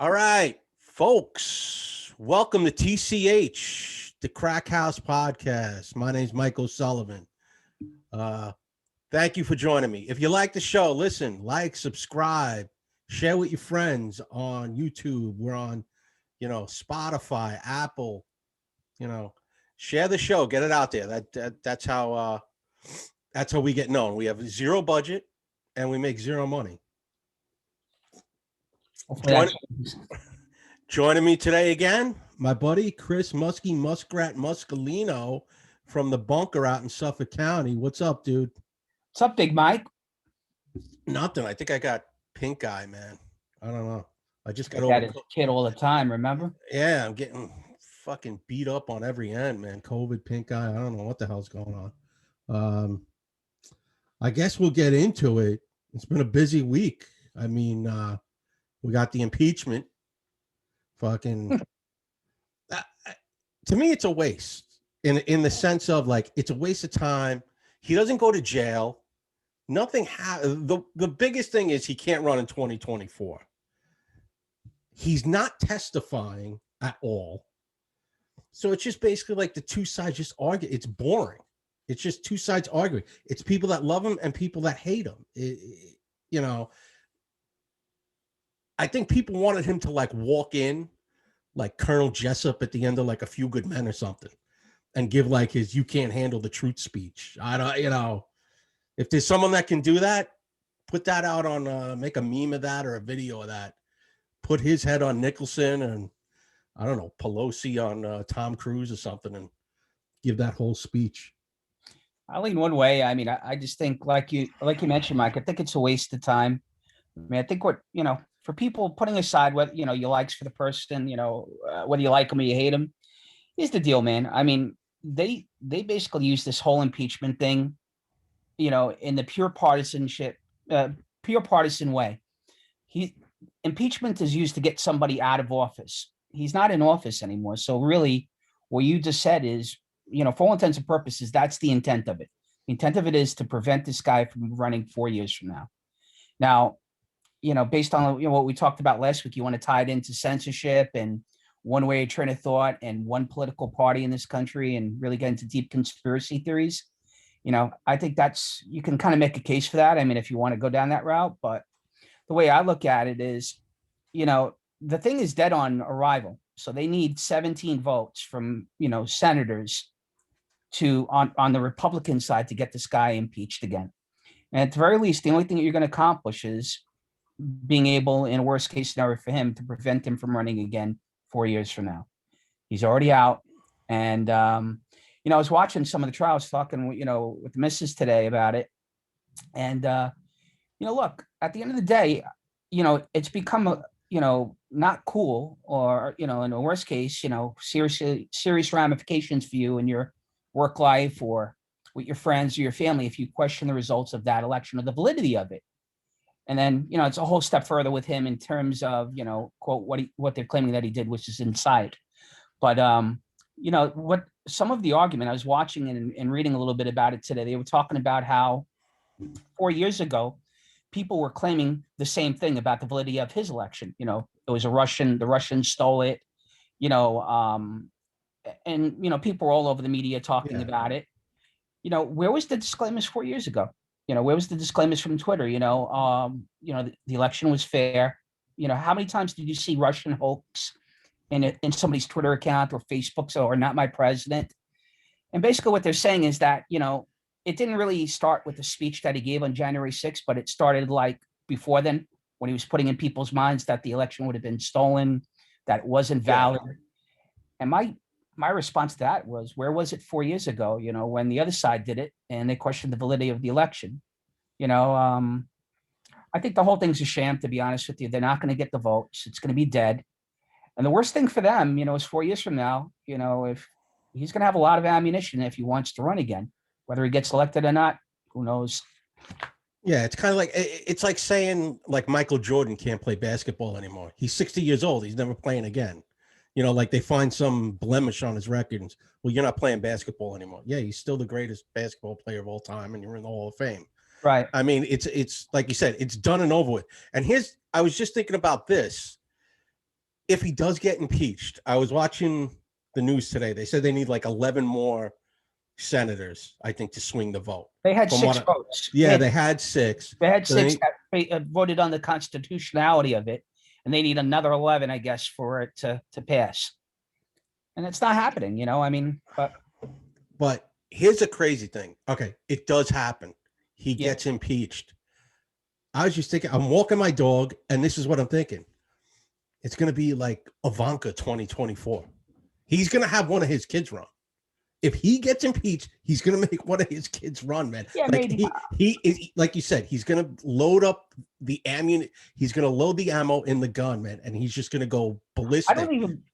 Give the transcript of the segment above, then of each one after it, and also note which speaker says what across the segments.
Speaker 1: All right, folks, welcome to TCH, the Crack House Podcast. My name's Mike O'Sullivan. Thank you for joining me. If you like the show, listen, like, subscribe, share with your friends on YouTube. We're on, Spotify, Apple. Share the show, get it out there. That's how we get known. We have zero budget, and we make zero money. Joining me today again, my buddy Chris Muskrat Muscolino from the bunker out in Suffolk County. What's up, dude?
Speaker 2: What's up, Big Mike?
Speaker 1: Nothing. I think I got pink eye, man. I don't know. I just got
Speaker 2: that kid all the time, remember?
Speaker 1: Yeah, I'm getting fucking beat up on every end, man. COVID, pink eye. I don't know what the hell's going on. I guess we'll get into it. It's been a busy week. I mean, we got the impeachment. Fucking to me, it's a waste in the sense of like it's a waste of time. He doesn't go to jail. Nothing. The biggest thing is he can't run in 2024. He's not testifying at all. So it's just basically like the two sides just argue. It's boring. It's just two sides arguing. It's people that love him and people that hate him. I think people wanted him to like walk in like Colonel Jessup at the end of like A Few Good Men or something and give like his "you can't handle the truth" speech. I don't, if there's someone that can do that, put that out on, make a meme of that or a video of that. Put his head on Nicholson and I don't know, Pelosi on Tom Cruise or something and give that whole speech.
Speaker 2: I lean one way. I mean, I just think like you mentioned, Mike, I think it's a waste of time. I mean, I think for people putting aside what, your likes for the person, whether you like him or you hate him, here's the deal, man. I mean, they basically use this whole impeachment thing, in the pure partisan way. Impeachment is used to get somebody out of office. He's not in office anymore. So really what you just said is, for all intents and purposes, that's the intent of it. The intent of it is to prevent this guy from running 4 years from now. Now, based on what we talked about last week, you want to tie it into censorship and one way of train of thought and one political party in this country and really get into deep conspiracy theories. I think you can kind of make a case for that. I mean, if you want to go down that route, but the way I look at it is, the thing is dead on arrival. So they need 17 votes from, senators on the Republican side to get this guy impeached again. And at the very least, the only thing that you're going to accomplish is being able, in a worst case scenario for him, to prevent him from running again 4 years from now. He's already out. And, I was watching some of the trials, talking, with the missus today about it. And, look, at the end of the day, it's become, not cool or, in the worst case, serious ramifications for you in your work life or with your friends or your family if you question the results of that election or the validity of it. And then, it's a whole step further with him in terms of, quote, what they're claiming that he did, which is incite. But, what some of the argument I was watching and reading a little bit about it today, they were talking about how 4 years ago, people were claiming the same thing about the validity of his election. It was the Russians stole it, and, people were all over the media talking about it. Where was the disclaimers 4 years ago? Where was the disclaimers from Twitter? The election was fair. How many times did you see Russian hoax in somebody's Twitter account or Facebook or not my president? And basically what they're saying is that, it didn't really start with the speech that he gave on January 6th, but it started like before then when he was putting in people's minds that the election would have been stolen, that it wasn't valid. Yeah. And my response to that was, where was it 4 years ago, when the other side did it and they questioned the validity of the election? I think the whole thing's a sham, to be honest with you. They're not going to get the votes. It's going to be dead. And the worst thing for them, is 4 years from now, if he's going to have a lot of ammunition if he wants to run again, whether he gets elected or not, who knows?
Speaker 1: Yeah, it's kind of like, it's like saying like Michael Jordan can't play basketball anymore. He's 60 years old. He's never playing again. Like they find some blemish on his records. Well, you're not playing basketball anymore. Yeah, he's still the greatest basketball player of all time, and you're in the Hall of Fame.
Speaker 2: Right.
Speaker 1: I mean, it's like you said, it's done and over with. And I was just thinking about this. if he does get impeached, I was watching the news today. They said they need like 11 more senators, I think, to swing the vote.
Speaker 2: They had six votes.
Speaker 1: They had six.
Speaker 2: They had six that voted on the constitutionality of it, and they need another 11, I guess, for it to pass. And it's not happening, I mean,
Speaker 1: but here's a crazy thing. Okay, it does happen. He gets impeached. I was just thinking, I'm walking my dog, and this is what I'm thinking. It's going to be like Ivanka 2024. He's going to have one of his kids run. If he gets impeached, he's going to make one of his kids run, man.
Speaker 2: Yeah,
Speaker 1: like
Speaker 2: maybe.
Speaker 1: he is, like you said, he's going to load up the ammunition. He's going to load the ammo in the gun, man, and he's just going to go ballistic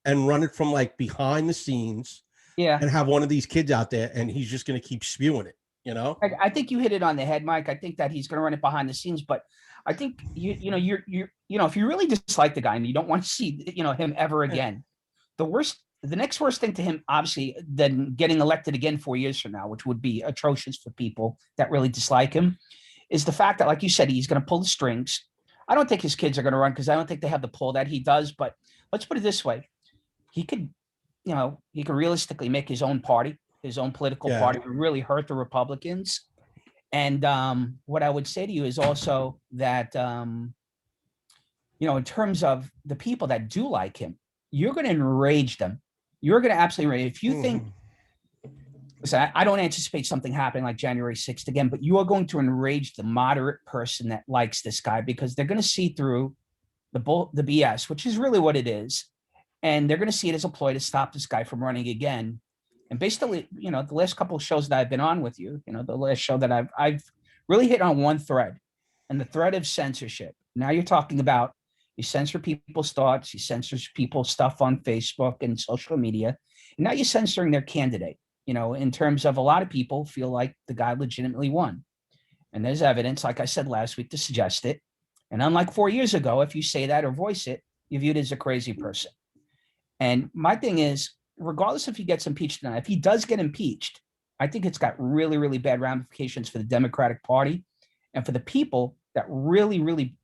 Speaker 1: and run it from like behind the scenes.
Speaker 2: Yeah,
Speaker 1: and have one of these kids out there, and he's just going to keep spewing it.
Speaker 2: I think you hit it on the head, Mike. I think that he's going to run it behind the scenes, but I think you're if you really dislike the guy and you don't want to see him ever again, the next worst thing to him, obviously, than getting elected again 4 years from now, which would be atrocious for people that really dislike him, is the fact that, like you said, he's going to pull the strings. I don't think his kids are going to run because I don't think they have the pull that he does. But let's put it this way: he could realistically make his own party, his own political party, and really hurt the Republicans. And what I would say to you is also that, in terms of the people that do like him, you're going to enrage them. You're going to absolutely enrage. If you think, listen, I don't anticipate something happening like January 6th again, but you are going to enrage the moderate person that likes this guy because they're going to see through the BS, which is really what it is. And they're going to see it as a ploy to stop this guy from running again. And basically, the last couple of shows that I've been on with you, the last show that I've really hit on one thread, and the thread of censorship. Now you're talking about you censor people's thoughts, you censor people's stuff on Facebook and social media, and now you're censoring their candidate. In terms of a lot of people feel like the guy legitimately won, and there's evidence, like I said last week, to suggest it. And unlike 4 years ago, if you say that or voice it, you're viewed as a crazy person. And my thing is, regardless if he gets impeached or not, if he does get impeached, I think it's got really, really bad ramifications for the Democratic Party and for the people that really, really,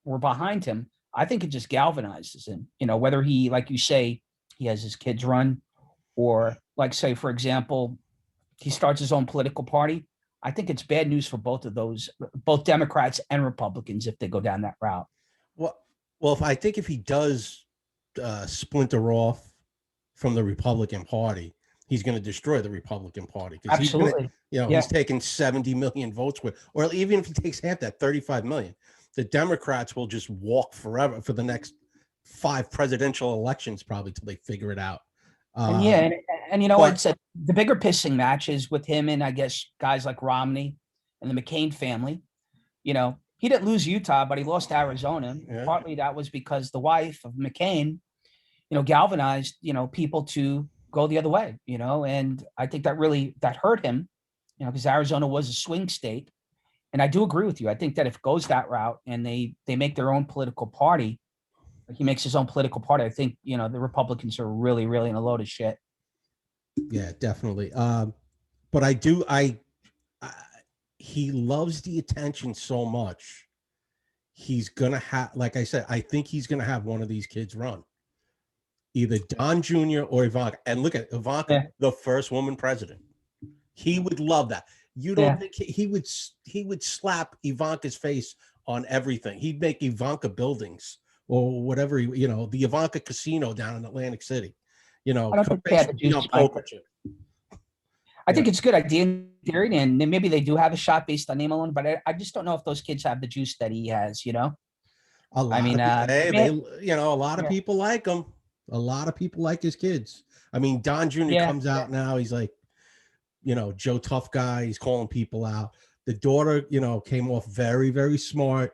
Speaker 2: were behind him. I think it just galvanizes him, whether he, like you say, he has his kids run, or like, say, for example, he starts his own political party. I think it's bad news for both Democrats and Republicans if they go down that route.
Speaker 1: Well, if he does splinter off from the Republican Party, he's going to destroy the Republican Party.
Speaker 2: Absolutely.
Speaker 1: He's taking 70 million votes or even if he takes half that, 35 million, the Democrats will just walk forever for the next 5 presidential elections, probably till they figure it out.
Speaker 2: And what the bigger pissing match is with him and I guess guys like Romney and the McCain family. He didn't lose Utah, but he lost Arizona. Yeah. Partly that was because the wife of McCain, galvanized, people to go the other way, and I think that hurt him, because Arizona was a swing state. And I do agree with you. I think that if it goes that route and they make their own political party, he makes his own political party, I think, the Republicans are really, really in a load of shit.
Speaker 1: Yeah, definitely. But he loves the attention so much. He's going to have, like I said, I think he's going to have one of these kids run. Either Don Jr. or Ivanka. And look at Ivanka, the first woman president. He would love that. You don't think he would slap Ivanka's face on everything. He'd make Ivanka buildings or whatever, the Ivanka casino down in Atlantic City.
Speaker 2: I don't think they have the juice, I think it's a good idea in theory, and maybe they do have a shot based on name alone, but I just don't know if those kids have the juice that he has,
Speaker 1: A lot of people like him. A lot of people like his kids. I mean, Don Jr. comes out now. He's like, Joe Tough Guy. He's calling people out. The daughter, came off very, very smart,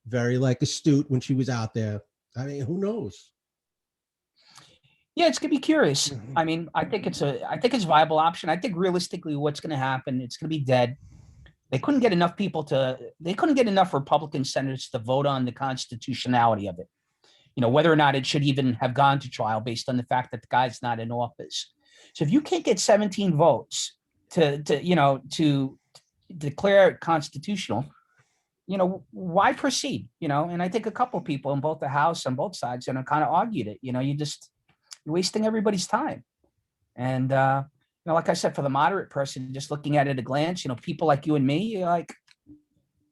Speaker 1: very astute when she was out there. I mean, who knows?
Speaker 2: Yeah, it's gonna be curious. Mm-hmm. I mean, I think it's a viable option. I think realistically, what's gonna happen? It's gonna be dead. They couldn't get enough Republican senators to vote on the constitutionality of it. Whether or not it should even have gone to trial based on the fact that the guy's not in office. So if you can't get 17 votes to declare it constitutional, why proceed? And I think a couple of people in both the House on both sides, kind of argued it. You're wasting everybody's time. And, like I said, for the moderate person, just looking at it at a glance, people like you and me,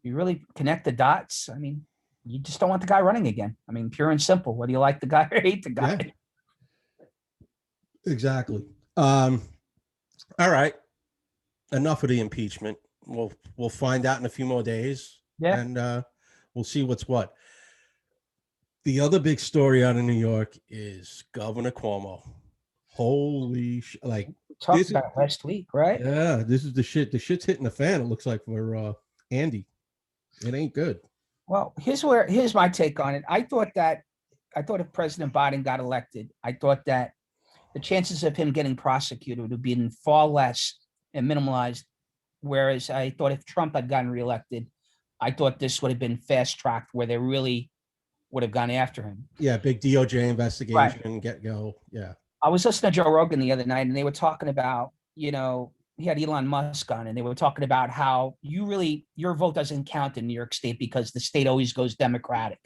Speaker 2: you really connect the dots. I mean, you just don't want the guy running again. I mean, pure and simple, whether you like the guy or hate the guy.
Speaker 1: Yeah, exactly. All right. Enough of the impeachment. We'll find out in a few more days.
Speaker 2: Yeah.
Speaker 1: And we'll see what's what. The other big story out of New York is Governor Cuomo. Holy like
Speaker 2: we talked about it last week, right?
Speaker 1: Yeah, this is the shit. The shit's hitting the fan, it looks like, for Andy. It ain't good.
Speaker 2: Well, here's my take on it. I thought if President Biden got elected, I thought that the chances of him getting prosecuted would have been far less and minimalized. Whereas I thought if Trump had gotten reelected, I thought this would have been fast tracked where they really would have gone after him.
Speaker 1: Yeah, big DOJ investigation, right. Get go. Yeah.
Speaker 2: I was listening to Joe Rogan the other night, and they were talking about, he had Elon Musk on, and they were talking about how your vote doesn't count in New York State because the state always goes Democratic.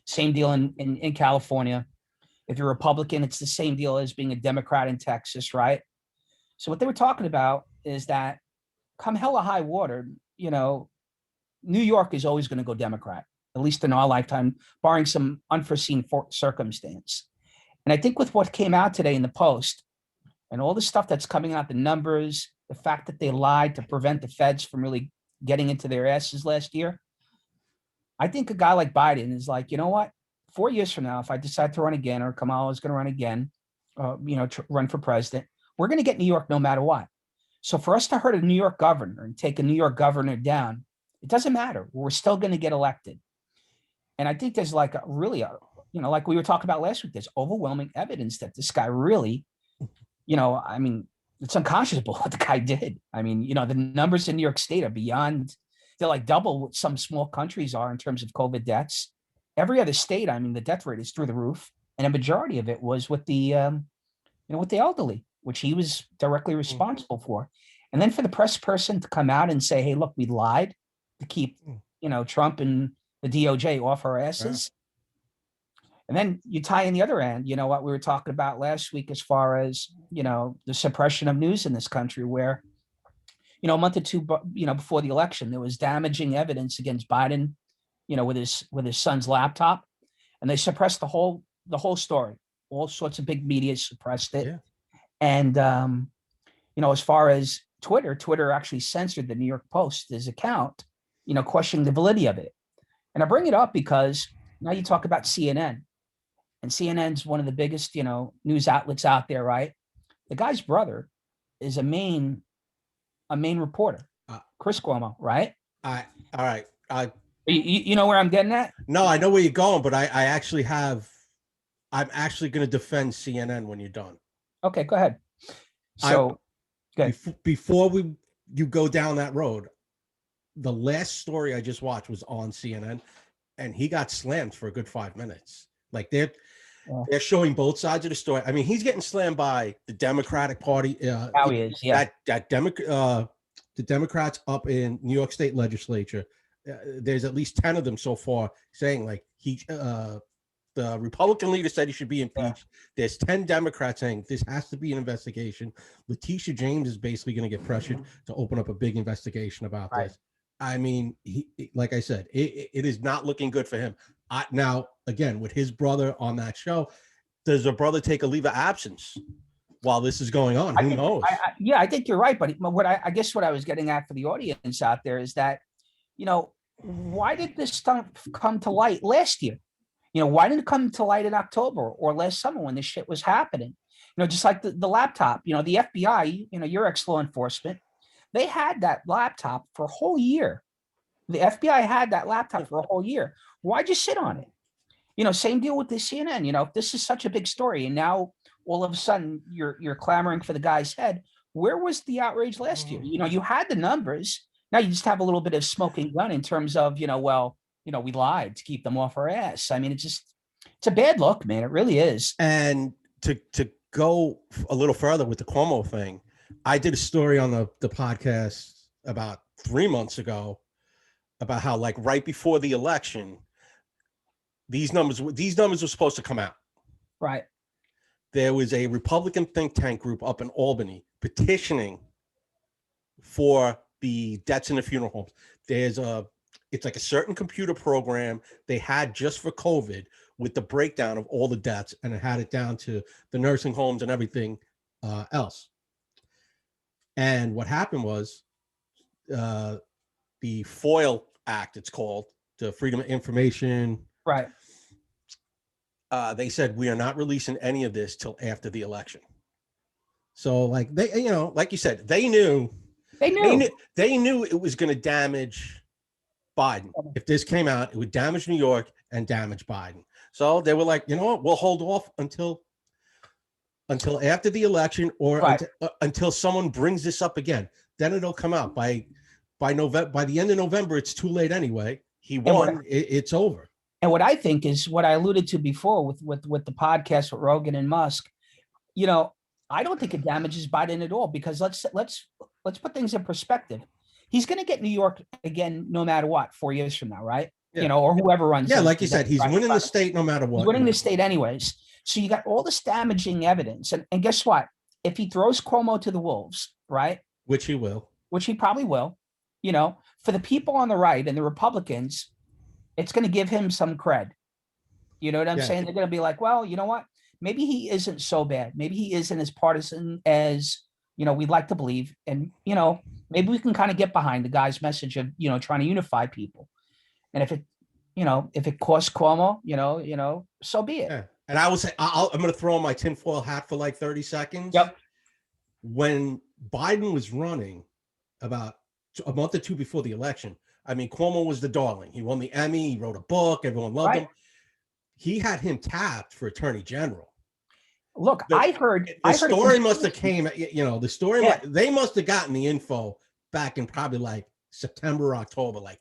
Speaker 2: Same deal in California. If you're Republican, it's the same deal as being a Democrat in Texas, right? So what they were talking about is that come hell or high water, New York is always going to go Democrat, at least in our lifetime, barring some unforeseen circumstance. And I think with what came out today in the Post and all the stuff that's coming out, the numbers, the fact that they lied to prevent the feds from really getting into their asses last year, I think a guy like Biden is like, you know what? 4 years from now, if I decide to run again, or Kamala is going to run again, run for president, we're going to get New York no matter what. So for us to hurt a New York governor and take a New York governor down, it doesn't matter. We're still going to get elected. And I think there's like like we were talking about last week, there's overwhelming evidence that this guy really, I mean, it's unconscionable what the guy did. I mean, the numbers in New York State are beyond, they're like double what some small countries are in terms of COVID deaths. Every other state, I mean, the death rate is through the roof. And a majority of it was with the, with the elderly, which he was directly responsible for. And then for the press person to come out and say, hey, look, we lied to keep, Trump and the DOJ off our asses. Yeah. And then you tie in the other end, what we were talking about last week, as far as, the suppression of news in this country, where, a month or two, before the election, there was damaging evidence against Biden, with his son's laptop, and they suppressed the whole story. All sorts of big media suppressed it. Yeah. And, as far as Twitter actually censored the New York Post, his account, questioning the validity of it. And I bring it up because now you talk about CNN, and CNN's one of the biggest, news outlets out there, right? The guy's brother is a main reporter, Chris Cuomo, right?
Speaker 1: All right.
Speaker 2: You know where I'm getting at?
Speaker 1: No, I know where you're going, but I'm actually going to defend CNN when you're done.
Speaker 2: Okay, go ahead. So,
Speaker 1: before you go down that road, the last story I just watched was on CNN, and he got slammed for a good 5 minutes. Like they're showing both sides of the story. I mean, he's getting slammed by the Democratic Party.
Speaker 2: How he is, yeah.
Speaker 1: The Democrats up in New York State legislature. There's at least 10 of them so far saying like the Republican leader said he should be impeached. Yeah. There's 10 Democrats saying this has to be an investigation. Letitia James is basically going to get pressured to open up a big investigation about this. I mean, like I said, it is not looking good for him. Now, again, with his brother on that show, does the brother take a leave of absence while this is going on? Who knows?
Speaker 2: I think you're right. But I guess what I was getting at for the audience out there is that, why did this stuff come to light last year? Why didn't it come to light in October or last summer when this shit was happening? Just like the laptop, the FBI, your ex-law enforcement, they had that laptop for a whole year. The FBI had that laptop for a whole year. Why'd you sit on it? Same deal with the CNN. If this is such a big story and now all of a sudden you're clamoring for the guy's head, where was the outrage last year? You had the numbers. Now you just have a little bit of smoking gun in terms of, we lied to keep them off our ass. I mean, it's a bad look, man. It really is.
Speaker 1: And to go a little further with the Cuomo thing, I did a story on the podcast about 3 months ago about how like right before the election, these numbers were supposed to come out.
Speaker 2: Right.
Speaker 1: There was a Republican think tank group up in Albany petitioning for the deaths in the funeral homes. It's like a certain computer program they had just for COVID with the breakdown of all the deaths, and it had it down to the nursing homes and everything else. And what happened was the FOIL Act, it's called, the Freedom of Information.
Speaker 2: Right.
Speaker 1: They said, we are not releasing any of this till after the election. So like they, like you said, they knew it was going to damage Biden. If this came out, it would damage New York and damage Biden. So they were like, you know what, we'll hold off until after the election, or until someone brings this up again. Then it'll come out by November. By the end of November, it's too late anyway. He won. It's over.
Speaker 2: And what I think is what I alluded to before with the podcast with Rogan and Musk. I don't think it damages Biden at all, because let's put things in perspective. He's going to get New York again, no matter what, 4 years from now, right?
Speaker 1: Yeah.
Speaker 2: Or whoever runs.
Speaker 1: Yeah, like you said, he's winning the state no matter what.
Speaker 2: He's winning the state anyways. So you got all this damaging evidence, and guess what? If he throws Cuomo to the wolves, right?
Speaker 1: Which he will.
Speaker 2: Which he probably will. For the people on the right and the Republicans, it's going to give him some cred. You know what I'm saying? They're going to be like, well, you know what? Maybe he isn't so bad. Maybe he isn't as partisan as, we'd like to believe. And, maybe we can kind of get behind the guy's message of, trying to unify people. And if it costs Cuomo, so be it.
Speaker 1: Yeah. And I will say, I'm going to throw on my tinfoil hat for like 30 seconds.
Speaker 2: Yep.
Speaker 1: When Biden was running about a month or two before the election, I mean, Cuomo was the darling. He won the Emmy. He wrote a book. Everyone loved him. He had him tapped for attorney general.
Speaker 2: Look, I heard
Speaker 1: the story must have came, the story, they must have gotten the info back in probably like September or October, like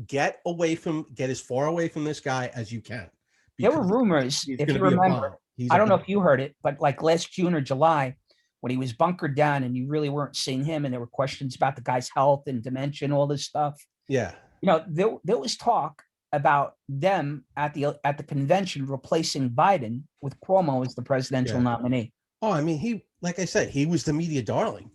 Speaker 1: get as far away from this guy as you can.
Speaker 2: There were rumors, if you remember, I don't know if you heard it, but like last June or July, when he was bunkered down and you really weren't seeing him, and there were questions about the guy's health and dementia and all this stuff.
Speaker 1: Yeah.
Speaker 2: There was talk about them at the convention replacing Biden with Cuomo as the presidential nominee.
Speaker 1: Oh, I mean, like I said, he was the media darling.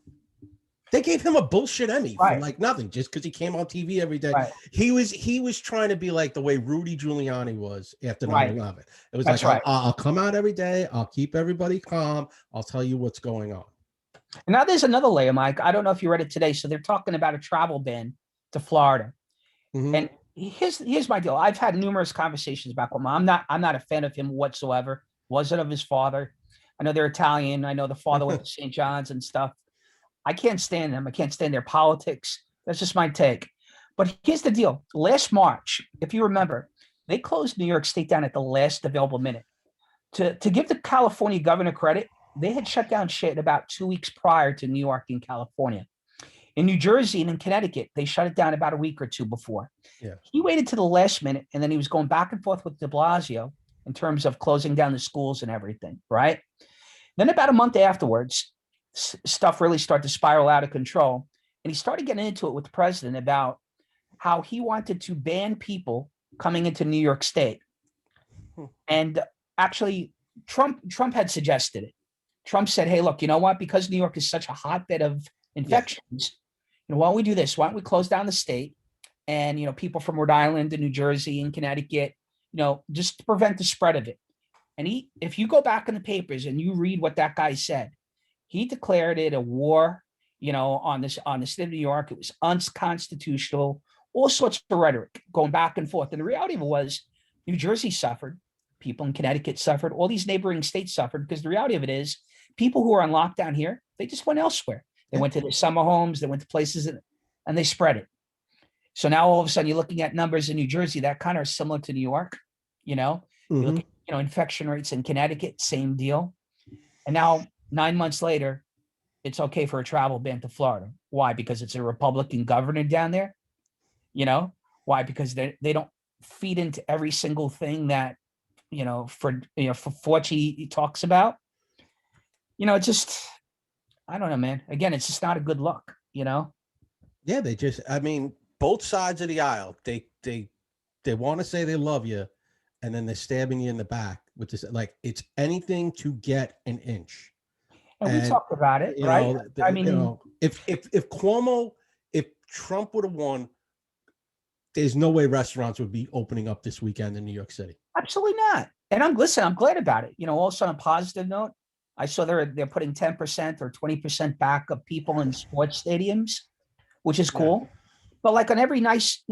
Speaker 1: They gave him a bullshit Emmy for like nothing, just because he came on TV every day. Right. He was trying to be like the way Rudy Giuliani was after 9/11. It was I'll come out every day. I'll keep everybody calm. I'll tell you what's going on.
Speaker 2: And now there's another layer, Mike. I don't know if you read it today. So they're talking about a travel ban to Florida. Mm-hmm. And here's my deal. I've had numerous conversations about Cuomo. I'm not a fan of him whatsoever. Wasn't of his father. I know they're Italian. I know the father went to St. John's and stuff. I can't stand them. I can't stand their politics. That's just my take. But here's the deal. Last March, if you remember, they closed New York State down at the last available minute. To give the California governor credit, they had shut down shit about 2 weeks prior to New York and California. In New Jersey and in Connecticut, they shut it down about a week or two before. Yeah. He waited to the last minute, and then he was going back and forth with de Blasio in terms of closing down the schools and everything, right? Then about a month afterwards, stuff really started to spiral out of control. And he started getting into it with the president about how he wanted to ban people coming into New York State. And actually, Trump had suggested it. Trump said, hey, look, you know what? Because New York is such a hotbed of infections, why don't we do this? Why don't we close down the state? And, people from Rhode Island and New Jersey and Connecticut, just to prevent the spread of it. And if you go back in the papers and you read what that guy said, he declared it a war, on the state of New York. It was unconstitutional, all sorts of rhetoric going back and forth. And the reality of it was New Jersey suffered. People in Connecticut suffered. All these neighboring states suffered, because the reality of it is people who are on lockdown here, they just went elsewhere. They went to their summer homes. They went to places and they spread it. So now all of a sudden you're looking at numbers in New Jersey that kind of are similar to New York. You look at, infection rates in Connecticut, same deal. And now 9 months later, it's okay for a travel ban to Florida. Why? Because it's a Republican governor down there. Why? Because they don't feed into every single thing that for Fauci talks about. It's just, I don't know, man. Again, it's just not a good look.
Speaker 1: Yeah, they just. I mean, both sides of the aisle, they want to say they love you, and then they're stabbing you in the back with this. Like, it's anything to get an inch.
Speaker 2: And we
Speaker 1: And
Speaker 2: talked about it,
Speaker 1: you
Speaker 2: right?
Speaker 1: know,
Speaker 2: I mean,
Speaker 1: if Cuomo, if Trump would have won, there's no way restaurants would be opening up this weekend in New York City.
Speaker 2: absolutely not. And I'm glad about it. Also on a positive note, I saw they're putting 10% or 20% back of people in sports stadiums, which is
Speaker 1: Yeah.
Speaker 2: cool. But like on every nice,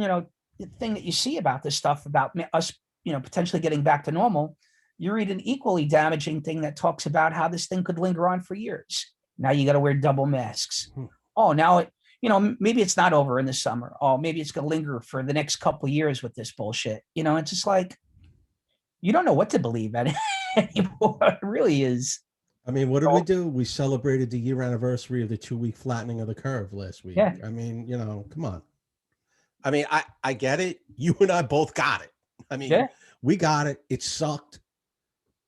Speaker 2: thing that you see about this stuff about us, potentially getting back to normal, you read an equally damaging thing that talks about how this thing could linger on for years. Now you got to wear double masks. Oh, now maybe it's not over in the summer. Oh, maybe it's going to linger for the next couple of years with this bullshit. It's just like, you don't know what to believe anymore. It really is.
Speaker 1: I mean, what did we do? We celebrated the year anniversary of the 2-week flattening of the curve last week.
Speaker 2: Yeah.
Speaker 1: I mean, come on. I mean, I get it. You and I both got it. I mean, we got it. It sucked,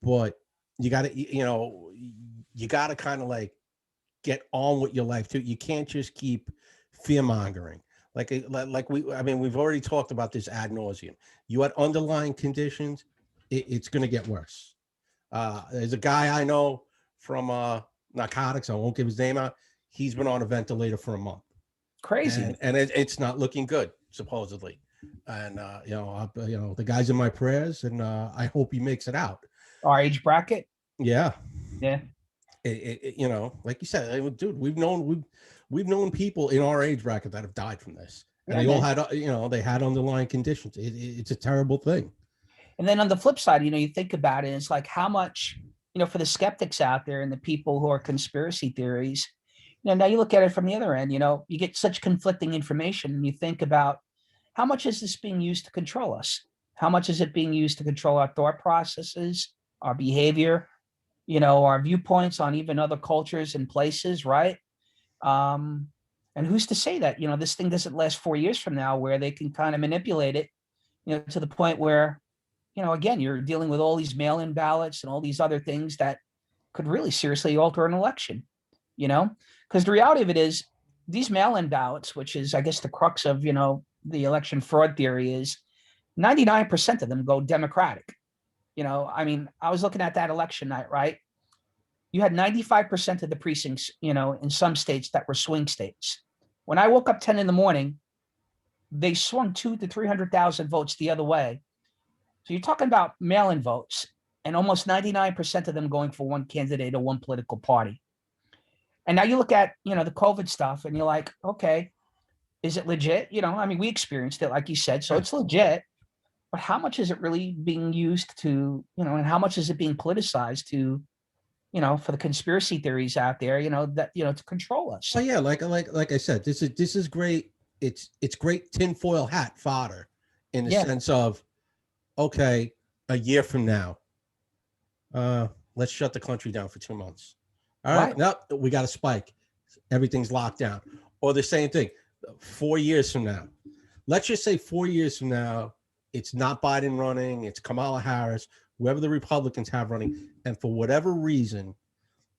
Speaker 1: but you got to, you got to kind of like get on with your life too. You can't just keep fear mongering. We've already talked about this ad nauseum. You had underlying conditions. It's going to get worse. There's a guy I know from narcotics. I won't give his name out. He's been on a ventilator for a month.
Speaker 2: Crazy.
Speaker 1: And it's not looking good, supposedly. And the guy's in my prayers, and I hope he makes it out.
Speaker 2: Our age bracket.
Speaker 1: Yeah.
Speaker 2: Yeah.
Speaker 1: Like you said, dude, we've known people in our age bracket that have died from this, and they all had, they had underlying conditions. It's a terrible thing.
Speaker 2: And then on the flip side, you think about it, it's like how much, for the skeptics out there and the people who are conspiracy theories, now you look at it from the other end, you get such conflicting information, and you think about how much is this being used to control us? How much is it being used to control our thought processes, our behavior, our viewpoints on even other cultures and places, right? And who's to say that, this thing doesn't last 4 years from now, where they can kind of manipulate it, to the point where, again, you're dealing with all these mail-in ballots and all these other things that could really seriously alter an election, because the reality of it is these mail-in ballots, which is, I guess, the crux of, the election fraud theory, is 99% of them go Democratic. I mean, I was looking at that election night, right? You had 95% of the precincts, in some states that were swing states. When I woke up 10 in the morning, they swung 200,000 to 300,000 votes the other way. So you're talking about mail-in votes, and almost 99% of them going for one candidate or one political party. And now you look at, the COVID stuff, and you're like, okay, is it legit? I mean, we experienced it, like you said, so it's legit. But how much is it really being used to, and how much is it being politicized to, for the conspiracy theories out there, that, to control us?
Speaker 1: Oh yeah, like I said, this is great. It's great tinfoil hat fodder in the sense of, okay, a year from now, let's shut the country down for 2 months. All right, no, we got a spike. Everything's locked down. Or the same thing, 4 years from now. Let's just say 4 years from now, it's not Biden running, it's Kamala Harris, whoever the Republicans have running, and for whatever reason,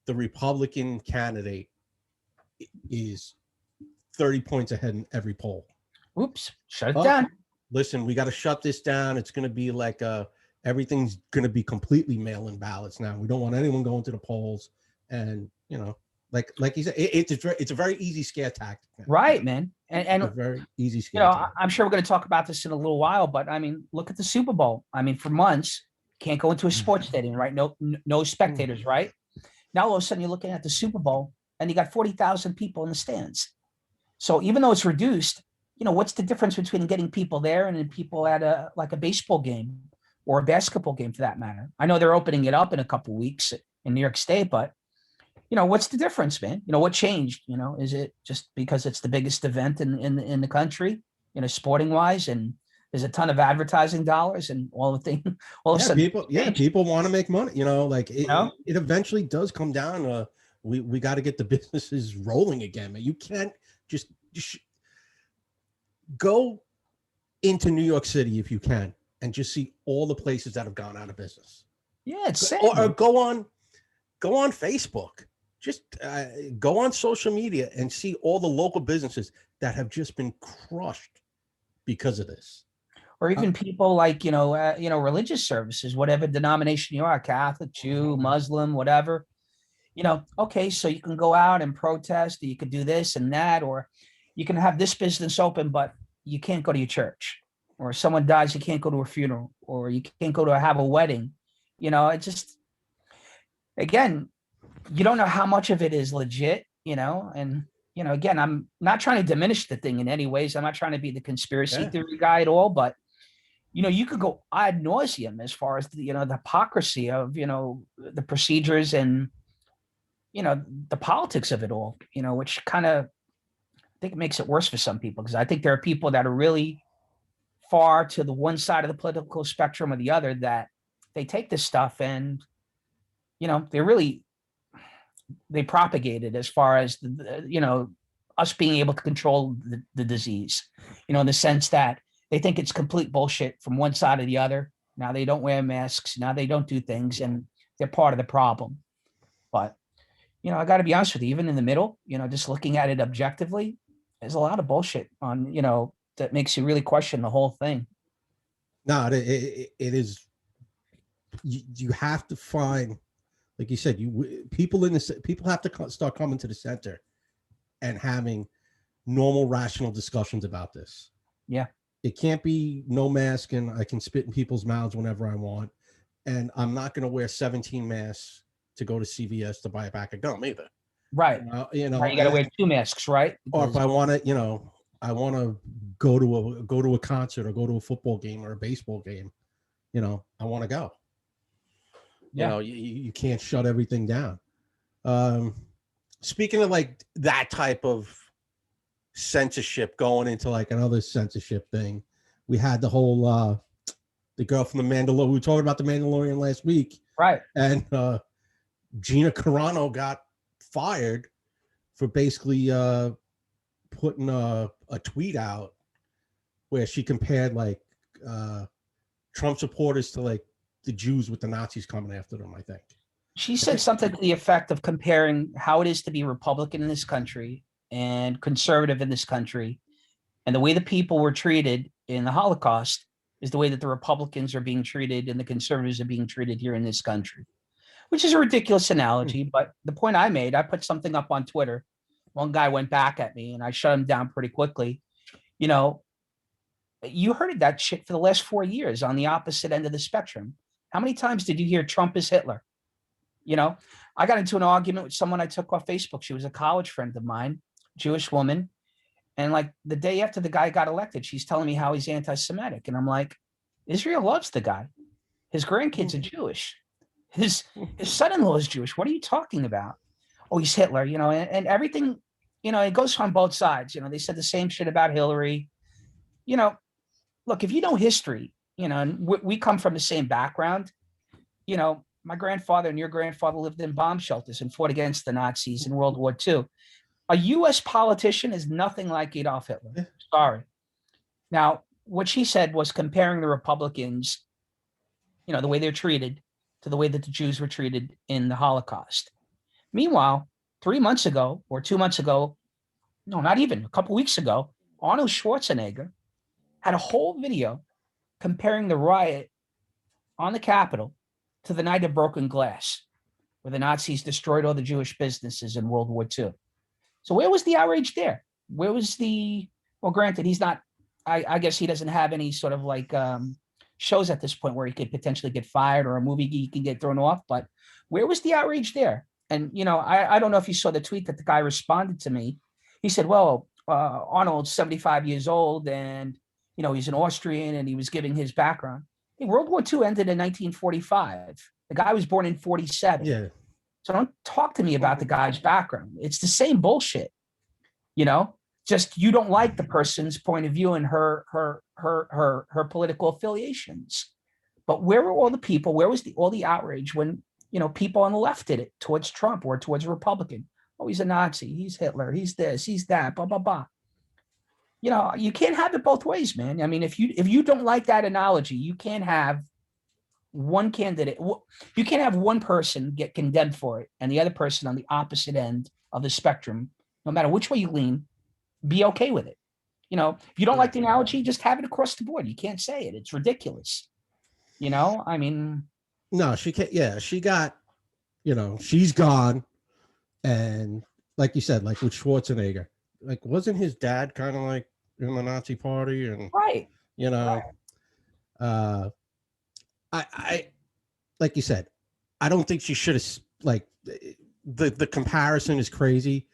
Speaker 1: the Republican candidate is 30 points ahead in every poll.
Speaker 2: Oops, shut it down.
Speaker 1: Listen, we got to shut this down. It's going to be like everything's going to be completely mail-in ballots now. We don't want anyone going to the polls, and like you said, it's a very easy scare tactic now.
Speaker 2: Right, man. And
Speaker 1: a very easy scare tactic.
Speaker 2: I'm sure we're going to talk about this in a little while, but I mean, look at the Super Bowl. I mean, for months, can't go into a sports stadium, right? No spectators, right? Now all of a sudden you're looking at the Super Bowl and you got 40,000 people in the stands. So even though it's reduced, what's the difference between getting people there and people at a baseball game or a basketball game, for that matter? I know they're opening it up in a couple of weeks in New York State, but what's the difference, man? What changed? Is it just because it's the biggest event in the country, sporting wise, and there's a ton of advertising dollars and all of a sudden
Speaker 1: people want to make money, it eventually does come down. We got to get the businesses rolling again, man. You can't just go into New York City if you can and just see all the places that have gone out of business.
Speaker 2: Yeah, it's sad,
Speaker 1: or go on Facebook. Just go on social media and see all the local businesses that have just been crushed because of this.
Speaker 2: Or even people like, religious services, whatever denomination you are, Catholic, Jew, Muslim, whatever, okay, so you can go out and protest, or you could do this and that, or you can have this business open, but you can't go to your church. Or if someone dies, you can't go to a funeral, or you can't go to have a wedding. It just, again, you don't know how much of it is legit, and, again, I'm not trying to diminish the thing in any ways. I'm not trying to be the conspiracy theory guy at all, but, you could go ad nauseum as far as the hypocrisy of, the procedures and, the politics of it all, which kind of, I think it makes it worse for some people, because I think there are people that are really far to the one side of the political spectrum or the other, that they take this stuff and, they propagate it as far as, us being able to control the disease, in the sense that they think it's complete bullshit from one side or the other. Now they don't wear masks. Now they don't do things, and they're part of the problem. But, I got to be honest with you, even in the middle, just looking at it objectively, there's a lot of bullshit on, that makes you really question the whole thing.
Speaker 1: No, it is. You have to find, like you said, people have to start coming to the center and having normal, rational discussions about this.
Speaker 2: Yeah.
Speaker 1: It can't be no mask and I can spit in people's mouths whenever I want. And I'm not going to wear 17 masks to go to CVS to buy a pack of gum either.
Speaker 2: Right. Right, you got to wear 2 masks, right?
Speaker 1: Or if I want to, I want to go to a concert or go to a football game or a baseball game, I want to go.
Speaker 2: Yeah.
Speaker 1: You can't shut everything down. Speaking of like that type of censorship, going into like another censorship thing, we had the whole the girl from the Mandalorian. We were talking about the Mandalorian last week,
Speaker 2: right?
Speaker 1: And Gina Carano got fired for basically putting a tweet out where she compared like Trump supporters to like the Jews with the Nazis coming after them, I think.
Speaker 2: She said something to the effect of comparing how it is to be Republican in this country and conservative in this country, and the way the people were treated in the Holocaust is the way that the Republicans are being treated and the conservatives are being treated here in this country, which is a ridiculous analogy. But the point I made, I put something up on Twitter. One guy went back at me and I shut him down pretty quickly. You heard that shit for the last 4 years on the opposite end of the spectrum. How many times did you hear Trump is Hitler? I got into an argument with someone I took off Facebook. She was a college friend of mine, Jewish woman. And like the day after the guy got elected, she's telling me how he's anti-Semitic. And I'm like, Israel loves the guy. His grandkids are Jewish. His son-in-law is Jewish. What are you talking about? Oh, he's Hitler, and everything, it goes on both sides. They said the same shit about Hillary. Look, if you know history, and we come from the same background, my grandfather and your grandfather lived in bomb shelters and fought against the Nazis in World War II. A U.S. politician is nothing like Adolf Hitler. Sorry. Now, what she said was comparing the Republicans, the way they're treated to the way that the Jews were treated in the Holocaust. Meanwhile, 3 months ago or 2 months ago, no, not even, a couple weeks ago, Arnold Schwarzenegger had a whole video comparing the riot on the Capitol to the night of broken glass, where the Nazis destroyed all the Jewish businesses in World War II. So where was the outrage there? Where was well, granted, he's not, I guess he doesn't have any sort of like shows at this point where he could potentially get fired or a movie he can get thrown off, but where was the outrage there? And, I don't know if you saw the tweet that the guy responded to me. He said, well, Arnold's 75 years old and, he's an Austrian and he was giving his background. Hey, World War II ended in 1945. The guy was born in 47.
Speaker 1: Yeah.
Speaker 2: So don't talk to me about the guy's background. It's the same bullshit, just you don't like the person's point of view and her political affiliations. But where were all the people? Where was all the outrage when, people on the left did it towards Trump or towards a Republican? Oh, he's a Nazi. He's Hitler. He's this, he's that, blah, blah, blah. You can't have it both ways, man. I mean, if you don't like that analogy, you can't have one candidate. You can't have one person get condemned for it and the other person on the opposite end of the spectrum, no matter which way you lean, be okay with it. if you don't like the analogy, just have it across the board. You can't say it. It's ridiculous. I mean,
Speaker 1: No, she can't. Yeah, she got, she's gone. And like you said, like with Schwarzenegger, like wasn't his dad kind of like in the Nazi party? And,
Speaker 2: right.
Speaker 1: right. uh, I, like you said, I don't think she should have, like, the comparison is crazy,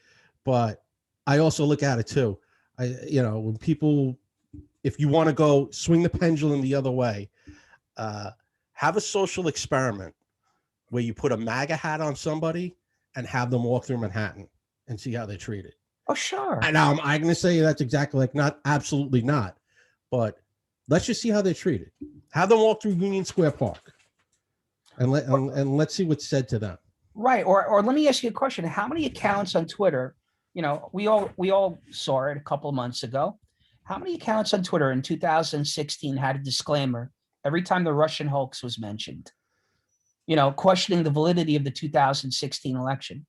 Speaker 1: but I also look at it too. When people, if you want to go swing the pendulum the other way, have a social experiment where you put a MAGA hat on somebody and have them walk through Manhattan and see how they're treated.
Speaker 2: Oh, sure.
Speaker 1: And I'm going to say that's exactly like, not absolutely not, but let's just see how they're treated. Have them walk through Union Square Park and let's see what's said to them.
Speaker 2: Right. Or let me ask you a question. How many accounts on Twitter, we all saw it a couple of months ago. How many accounts on Twitter in 2016 had a disclaimer every time the Russian hoax was mentioned? Questioning the validity of the 2016 election,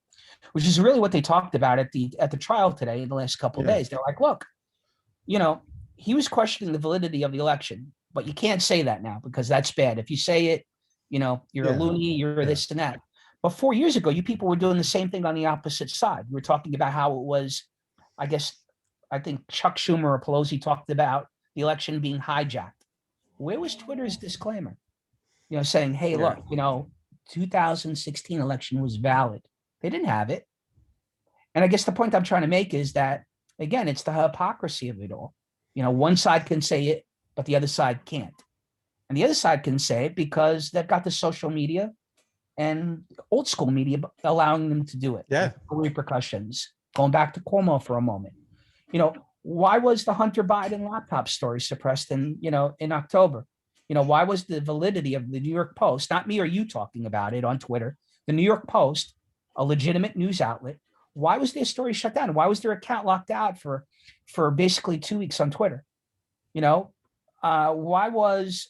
Speaker 2: which is really what they talked about at the trial today in the last couple of days. They're like, look, he was questioning the validity of the election, but you can't say that now because that's bad. If you say it, you're a loony, you're this and that. But 4 years ago, you people were doing the same thing on the opposite side. We were talking about how it was, I think Chuck Schumer or Pelosi talked about the election being hijacked. Where was Twitter's disclaimer? Saying, hey, look, 2016 election was valid. They didn't have it. And I guess the point I'm trying to make is that, again, it's the hypocrisy of it all. One side can say it, but the other side can't. And the other side can say it because they've got the social media and old school media allowing them to do it.
Speaker 1: Yeah.
Speaker 2: Repercussions. Going back to Cuomo for a moment. Why was the Hunter Biden laptop story suppressed in October? Why was the validity of the New York Post, not me or you talking about it on Twitter, the New York Post, a legitimate news outlet, why was their story shut down? Why was their account locked out for basically 2 weeks on Twitter? Why was,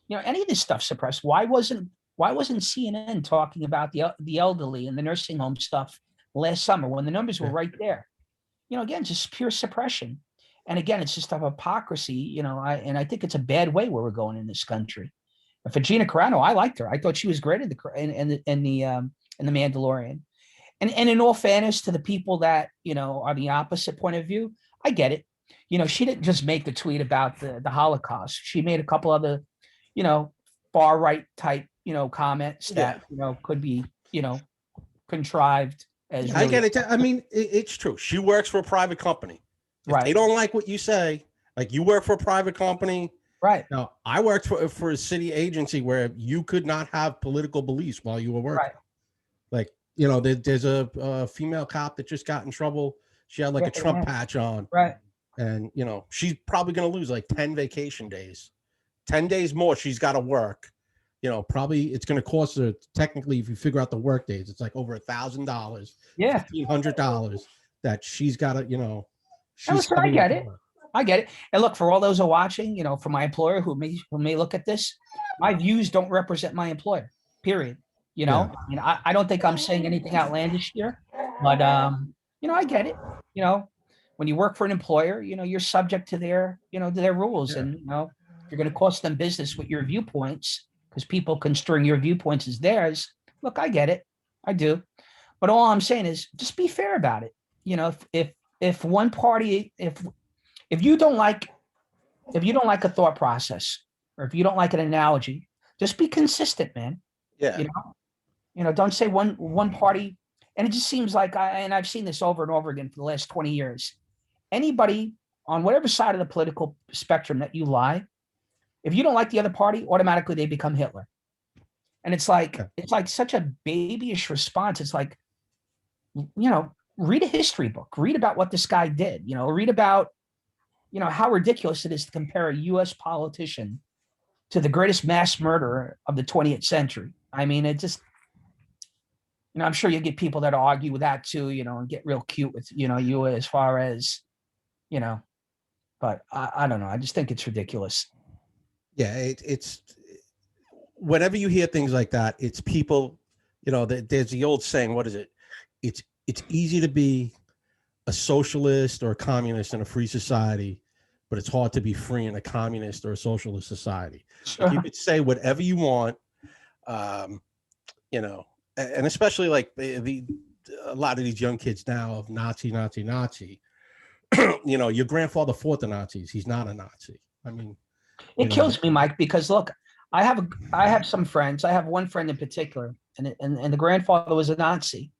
Speaker 2: any of this stuff suppressed? Why wasn't CNN talking about the elderly and the nursing home stuff last summer when the numbers were right there? Again, just pure suppression. And again, it's just a hypocrisy, and I think it's a bad way where we're going in this country. For Gina Carano, I liked her. I thought she was great in the Mandalorian. And in all fairness to the people that, are the opposite point of view, I get it. She didn't just make the tweet about the Holocaust. She made a couple other, far right type, comments that, could be, contrived as really.
Speaker 1: I get it. I mean, it's true. She works for a private company. If they don't like what you say, like you work for a private company.
Speaker 2: Right.
Speaker 1: Now, I worked for a city agency where you could not have political beliefs while you were working. Right. Like, there's a female cop that just got in trouble. She had like a Trump patch on.
Speaker 2: Right.
Speaker 1: And, she's probably going to lose like 10 vacation days, 10 days more. She's got to work. Probably it's going to cost her, technically, if you figure out the work days, it's like over $1,000, $1,500 that she's got to,
Speaker 2: Listen, I get it. I get it. And look, for all those who are watching, for my employer who may look at this, my views don't represent my employer, period. I mean, I don't think I'm saying anything outlandish here, but, I get it. When you work for an employer, you're subject to their rules. And, if you're going to cost them business with your viewpoints, because people construing your viewpoints as theirs, look, I get it. I do. But all I'm saying is just be fair about it. If one party, if you don't like a thought process, or if you don't like an analogy, just be consistent, man.
Speaker 1: Yeah.
Speaker 2: Don't say one party. And it just seems like I've seen this over and over again for the last 20 years. Anybody on whatever side of the political spectrum that you lie, if you don't like the other party, automatically they become Hitler. And it's like such a babyish response. It's like, read a history book, read about what this guy did, read about, how ridiculous it is to compare a US politician to the greatest mass murderer of the 20th century. I mean, it just, I'm sure you get people that argue with that too, and get real cute with, you as far as, but I don't know. I just think it's ridiculous.
Speaker 1: Yeah. It's whenever you hear things like that, it's people, there's the old saying, what is it? It's easy to be a socialist or a communist in a free society, but it's hard to be free in a communist or a socialist society. Like you could say whatever you want, um, you know, and especially like a lot of these young kids now of Nazi, Nazi, Nazi. You know, your grandfather fought the Nazis. He's not a Nazi. I mean,
Speaker 2: It kills me, Mike, because look, I have some friends. I have one friend in particular, and the grandfather was a Nazi.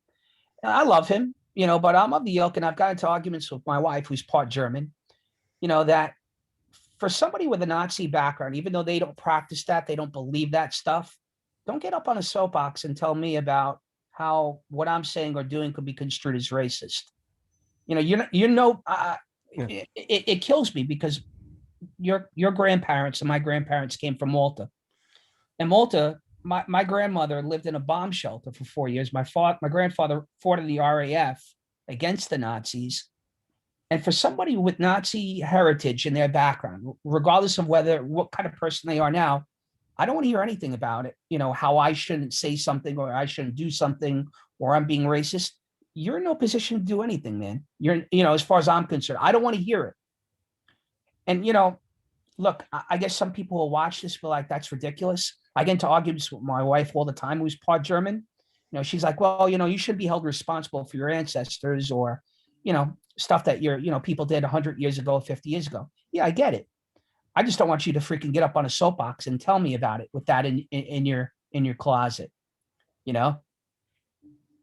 Speaker 2: And I love him, but I'm of the ilk, and I've got into arguments with my wife, who's part German, that for somebody with a Nazi background, even though they don't practice that, they don't believe that stuff, don't get up on a soapbox and tell me about how what I'm saying or doing could be construed as racist.
Speaker 1: yeah.
Speaker 2: It kills me because your grandparents and my grandparents came from Malta. And Malta, my grandmother lived in a bomb shelter for 4 years. My grandfather fought in the RAF against the Nazis. And for somebody with Nazi heritage in their background, regardless of what kind of person they are now, I don't want to hear anything about it. How I shouldn't say something or I shouldn't do something or I'm being racist. You're in no position to do anything, man. As far as I'm concerned, I don't want to hear it. And, look, I guess some people will watch this be like, that's ridiculous. I get into arguments with my wife all the time, who's part German. She's like, well, you should be held responsible for your ancestors or, stuff that people did 100 years ago, 50 years ago. Yeah, I get it. I just don't want you to freaking get up on a soapbox and tell me about it with that in your closet.
Speaker 1: No,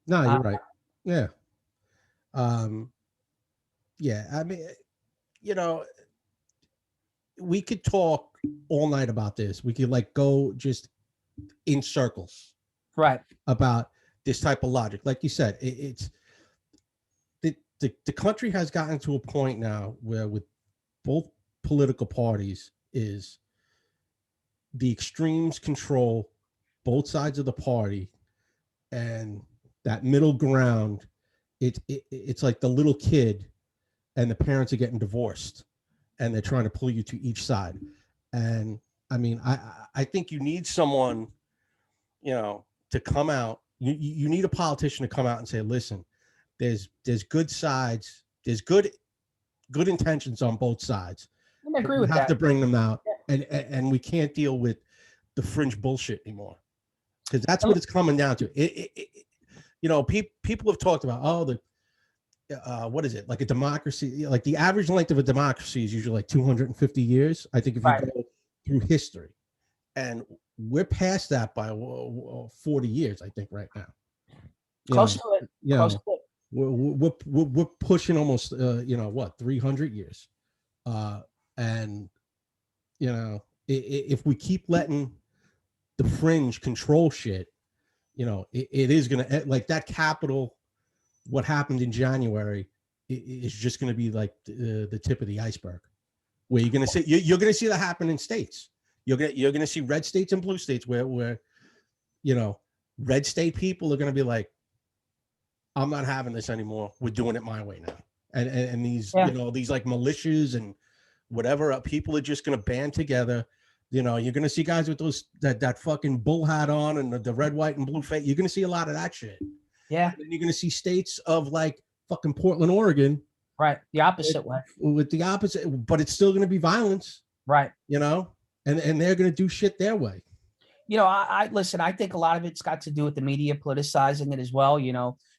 Speaker 1: you're right. Yeah. Yeah. I mean, we could talk all night about this. We could like go just in circles,
Speaker 2: right,
Speaker 1: about this type of logic. Like you said, it's the country has gotten to a point now where with both political parties is the extremes control both sides of the party, and that middle ground, it's like the little kid and the parents are getting divorced and they're trying to pull you to each side. And I mean, I think you need someone, to come out. You need a politician to come out and say, listen, there's good sides, there's good intentions on both sides.
Speaker 2: I agree with
Speaker 1: that. We have
Speaker 2: that.
Speaker 1: to bring them out, and we can't deal with the fringe bullshit anymore, because that's what it's coming down to. People have talked about, what is it, like a democracy? Like the average length of a democracy is usually like 250 years. I think if you go through history, and we're past that by 40 years, I think, right now.
Speaker 2: Close to it. Close to it.
Speaker 1: We're pushing almost 300 years, and if we keep letting the fringe control shit, it is gonna, like that Capitol, what happened in January is just gonna be like the tip of the iceberg, where you're gonna see that happen in states. You're gonna see red states and blue states where red state people are gonna be like, I'm not having this anymore. We're doing it my way now. And these, these like militias and whatever, people are just going to band together. You're going to see guys with that fucking bull hat on and the red, white, and blue face. You're going to see a lot of that shit.
Speaker 2: Yeah.
Speaker 1: And you're going to see states of like fucking Portland, Oregon.
Speaker 2: Right. The opposite way.
Speaker 1: With the opposite, but it's still going to be violence.
Speaker 2: Right.
Speaker 1: And they're going to do shit their way.
Speaker 2: I listen, I think a lot of it's got to do with the media politicizing it as well,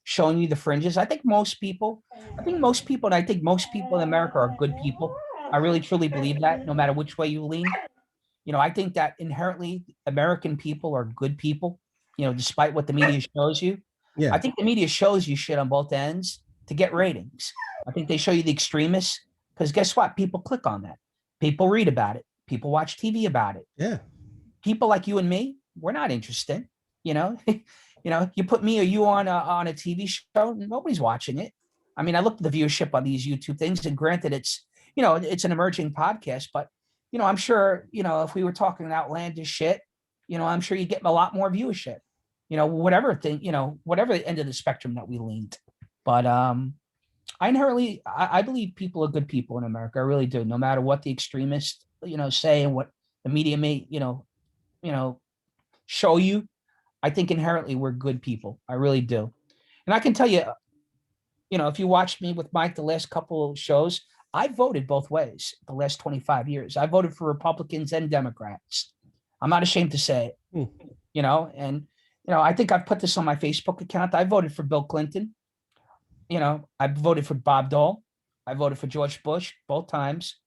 Speaker 2: showing you the fringes. I think most people, and I think most people in America are good people. I really truly believe that, no matter which way you lean. I think that inherently American people are good people, despite what the media shows you.
Speaker 1: Yeah.
Speaker 2: I think the media shows you shit on both ends to get ratings. I think they show you the extremists because guess what? People click on that. People read about it. People watch TV about it.
Speaker 1: Yeah.
Speaker 2: People like you and me, we're not interested. You put me or you on a TV show, nobody's watching it. I mean, I look at the viewership on these YouTube things, and granted, it's an emerging podcast, but I'm sure if we were talking outlandish shit, I'm sure you get a lot more viewership. Whatever end of the spectrum that we leaned. But I believe people are good people in America. I really do. No matter what the extremists say and what the media may show you, I think inherently we're good people. I really do. And I can tell you, if you watched me with Mike the last couple of shows, I voted both ways the last 25 years. I voted for Republicans and Democrats. I'm not ashamed to say it, and, I think I've put this on my Facebook account. I voted for Bill Clinton. I voted for Bob Dole. I voted for George Bush both times.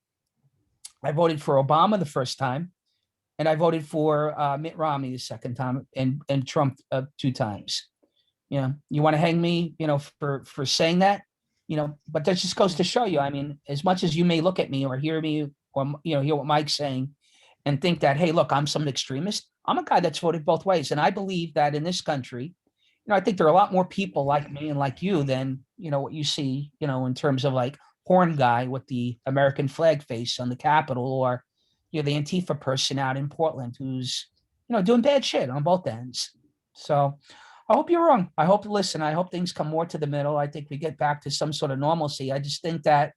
Speaker 2: I voted for Obama the first time, and I voted for Mitt Romney the second time, and Trump 2 times. You want to hang me, for saying that, but that just goes to show you. I mean, as much as you may look at me or hear me or hear what Mike's saying and think that, hey, look, I'm some extremist. I'm a guy that's voted both ways, and I believe that in this country, I think there are a lot more people like me and like you than what you see, in terms of like horn guy with the American flag face on the Capitol, or the Antifa person out in Portland who's doing bad shit on both ends. So I hope you're wrong. I hope things come more to the middle. I think we get back to some sort of normalcy. I just think that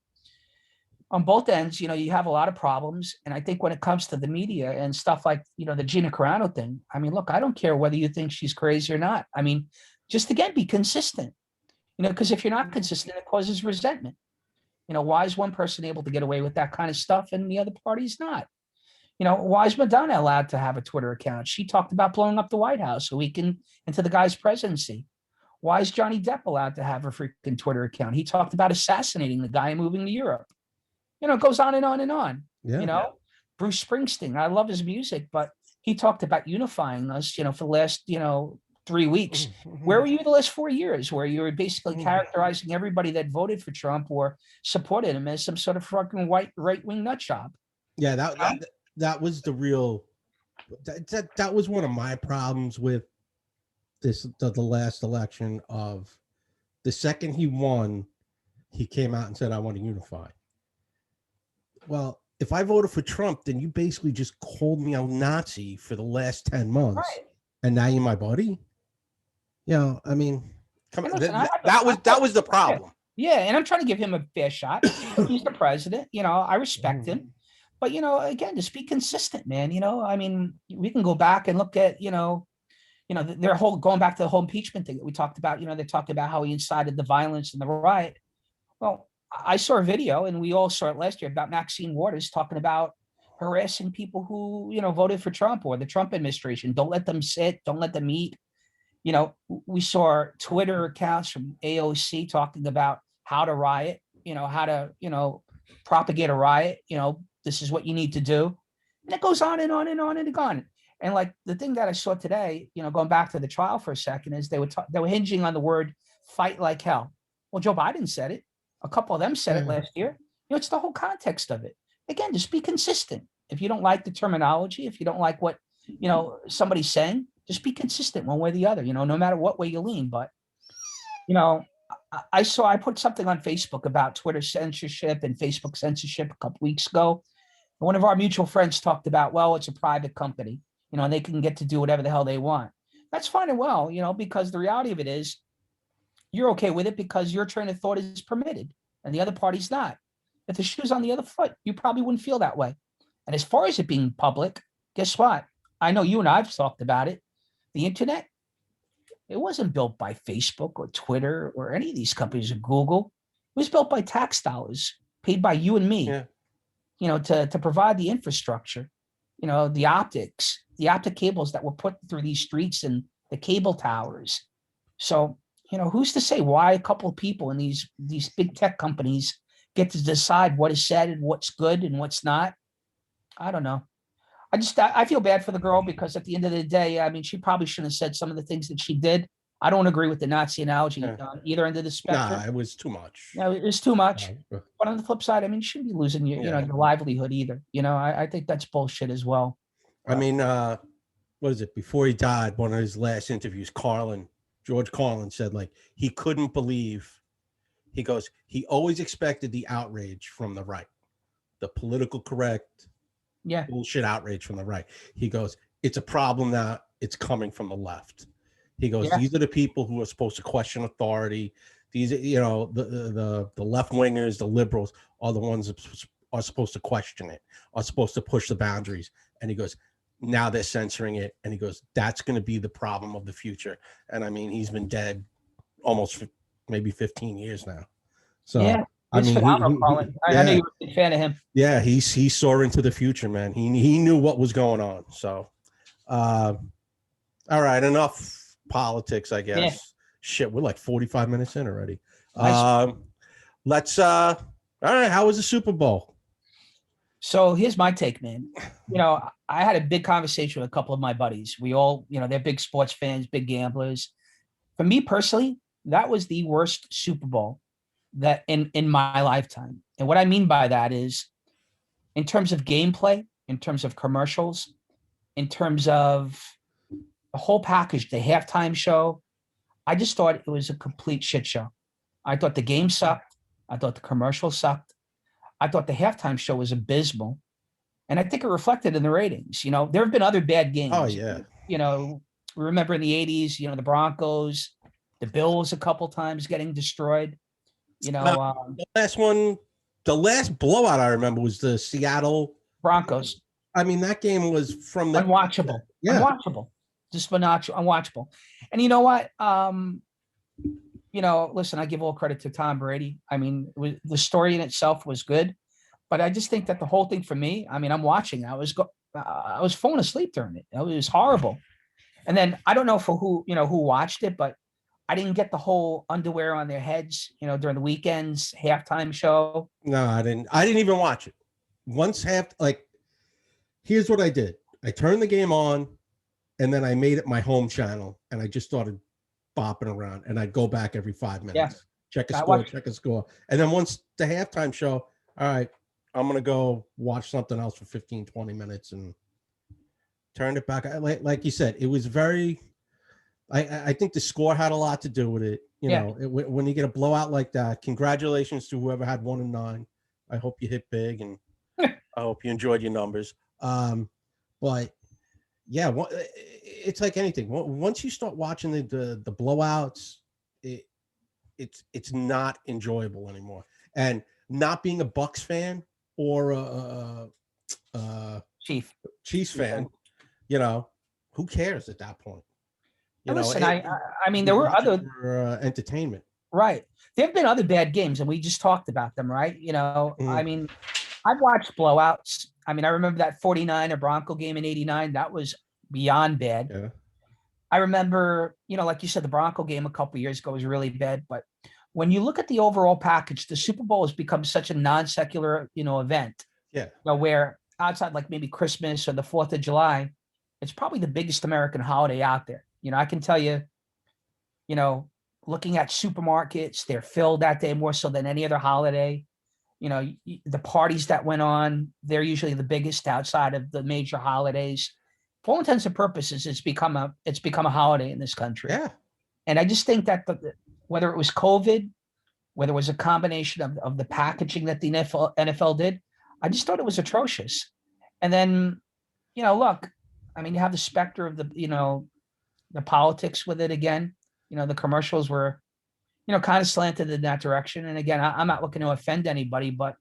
Speaker 2: on both ends, you have a lot of problems. And I think when it comes to the media and stuff like, the Gina Carano thing, I mean, look, I don't care whether you think she's crazy or not. I mean, just again, be consistent, because if you're not consistent, it causes resentment. Why is one person able to get away with that kind of stuff and the other party's not? Why is Madonna allowed to have a Twitter account? She talked about blowing up the White House so he can into the guy's presidency. Why is Johnny Depp allowed to have a freaking Twitter account? He talked about assassinating the guy and moving to Europe. It goes on and on and on.
Speaker 1: Yeah.
Speaker 2: Bruce Springsteen, I love his music, but he talked about unifying us, for the last, 3 weeks. Where were you the last 4 years, where you were basically characterizing everybody that voted for Trump or supported him as some sort of fucking right-wing nut job?
Speaker 1: Yeah, that was the real. That was one of my problems with the last election. Of the second he won, he came out and said, "I want to unify." Well, if I voted for Trump, then you basically just called me a Nazi for the last 10 months,
Speaker 2: right,
Speaker 1: and now you're my buddy. I mean, come on,
Speaker 2: listen,
Speaker 1: that was the problem.
Speaker 2: Yeah, and I'm trying to give him a fair shot. He's the president. I respect him. But, again, just be consistent, man. I mean, we can go back and look at, their whole, going back to the whole impeachment thing that we talked about. They talked about how he incited the violence and the riot. Well, I saw a video, and we all saw it last year, about Maxine Waters talking about harassing people who, voted for Trump or the Trump administration. Don't let them sit. Don't let them eat. We saw Twitter accounts from AOC talking about how to riot, how to, propagate a riot, this is what you need to do. And it goes on and on and on and on. And like the thing that I saw today, going back to the trial for a second, is they were hinging on the word fight like hell. Well, Joe Biden said it. A couple of them said it last year. It's the whole context of it. Again, just be consistent. If you don't like the terminology, if you don't like what, somebody's saying, just be consistent one way or the other, no matter what way you lean. But, I put something on Facebook about Twitter censorship and Facebook censorship a couple weeks ago. And one of our mutual friends talked about, well, it's a private company, and they can get to do whatever the hell they want. That's fine and well, because the reality of it is you're okay with it because your train of thought is permitted and the other party's not. If the shoe's on the other foot, you probably wouldn't feel that way. And as far as it being public, guess what? I know you and I've talked about it. The internet, it wasn't built by Facebook or Twitter or any of these companies or Google. It was built by tax dollars paid by you and me, to provide the infrastructure, the optic cables that were put through these streets and the cable towers. So, who's to say why a couple of people in these big tech companies get to decide what is said and what's good and what's not? I don't know. I feel bad for the girl because at the end of the day, I mean, she probably shouldn't have said some of the things that she did. I don't agree with the Nazi analogy on either end of the spectrum.
Speaker 1: Nah, it was too much.
Speaker 2: It was too much. But on the flip side, I mean, you shouldn't be losing your, your livelihood either. I think that's bullshit as well.
Speaker 1: I mean, what is it? Before he died, one of his last interviews, George Carlin said, like, he couldn't believe, he goes, he always expected the outrage from the right, the political correct, bullshit outrage from the right. He goes, it's a problem that it's coming from the left. He goes, these are the people who are supposed to question authority. These, the left wingers, the liberals are the ones that are supposed to question it, are supposed to push the boundaries. And he goes, now they're censoring it. And he goes, that's going to be the problem of the future. And I mean, he's been dead almost maybe 15 years now. So
Speaker 2: Yeah,
Speaker 1: I
Speaker 2: he's
Speaker 1: mean,
Speaker 2: phenomenal, Colin. I know
Speaker 1: yeah,
Speaker 2: you were a big fan of him.
Speaker 1: yeah, he saw into the future, man. He knew what was going on. So, uh, all right, enough politics, I
Speaker 2: Yeah,
Speaker 1: guess. Shit, we're like 45 minutes in already.
Speaker 2: nice.
Speaker 1: Let's all right, how was the Super Bowl?
Speaker 2: So here's my take, man. I had a big conversation with a couple of my buddies. We all, they're big sports fans, big gamblers. For me personally, that was the worst Super Bowl that in my lifetime. And what I mean by that is in terms of gameplay, in terms of commercials, in terms of the whole package, the halftime show, I just thought it was a complete shit show. I thought the game sucked. I thought the commercial sucked. I thought the halftime show was abysmal. And I think it reflected in the ratings. There have been other bad
Speaker 1: Oh
Speaker 2: games.
Speaker 1: yeah.
Speaker 2: Remember in the 80s, the Broncos, the Bills a couple times getting destroyed.
Speaker 1: The last one, the last blowout I remember was the Seattle
Speaker 2: Broncos.
Speaker 1: I mean, that game was from the
Speaker 2: Unwatchable.
Speaker 1: Yeah.
Speaker 2: Unwatchable. Just unwatchable. And you know what? Listen, I give all credit to Tom Brady. I mean, the story in itself was good, but I just think that the whole thing for me, I mean, I'm watching. I was falling asleep during it. It was horrible. And then I don't know for who watched it, but I didn't get the whole underwear on their heads, during the weekends, halftime show.
Speaker 1: No, I didn't even watch it. Once here's what I did. I turned the game on and then I made it my home channel and I just started bopping around and I'd go back every 5 minutes.
Speaker 2: Yeah.
Speaker 1: Check a score. And then once the halftime show, all right, I'm going to go watch something else for 15, 20 minutes and turned it back. Like you said, it was very, I think the score had a lot to do with it. When you get a blowout like that, congratulations to whoever had 1-9. I hope you hit big and I hope you enjoyed your numbers. But yeah, it's like anything. Once you start watching the blowouts, it's not enjoyable anymore. And not being a Bucks fan or a Chiefs fan, who cares at that point?
Speaker 2: Listen, I mean, there were other
Speaker 1: entertainment,
Speaker 2: right? There have been other bad games, and we just talked about them, right? I mean, I've watched blowouts. I mean, I remember that 49er Bronco game in '89. That was beyond bad.
Speaker 1: Yeah.
Speaker 2: I remember, like you said, the Bronco game a couple of years ago was really bad. But when you look at the overall package, the Super Bowl has become such a non-secular, event.
Speaker 1: Yeah.
Speaker 2: Where outside like maybe Christmas or the 4th of July, it's probably the biggest American holiday out there. I can tell you, looking at supermarkets, they're filled that day more so than any other holiday. The parties that went on, they're usually the biggest outside of the major holidays. For all intents and purposes, it's become a holiday in this country.
Speaker 1: Yeah.
Speaker 2: And I just think that whether it was COVID, whether it was a combination of the packaging that the NFL did, I just thought it was atrocious. And then, look, I mean, you have the specter of the politics with it again. The commercials were, kind of slanted in that direction. And again, I'm not looking to offend anybody, but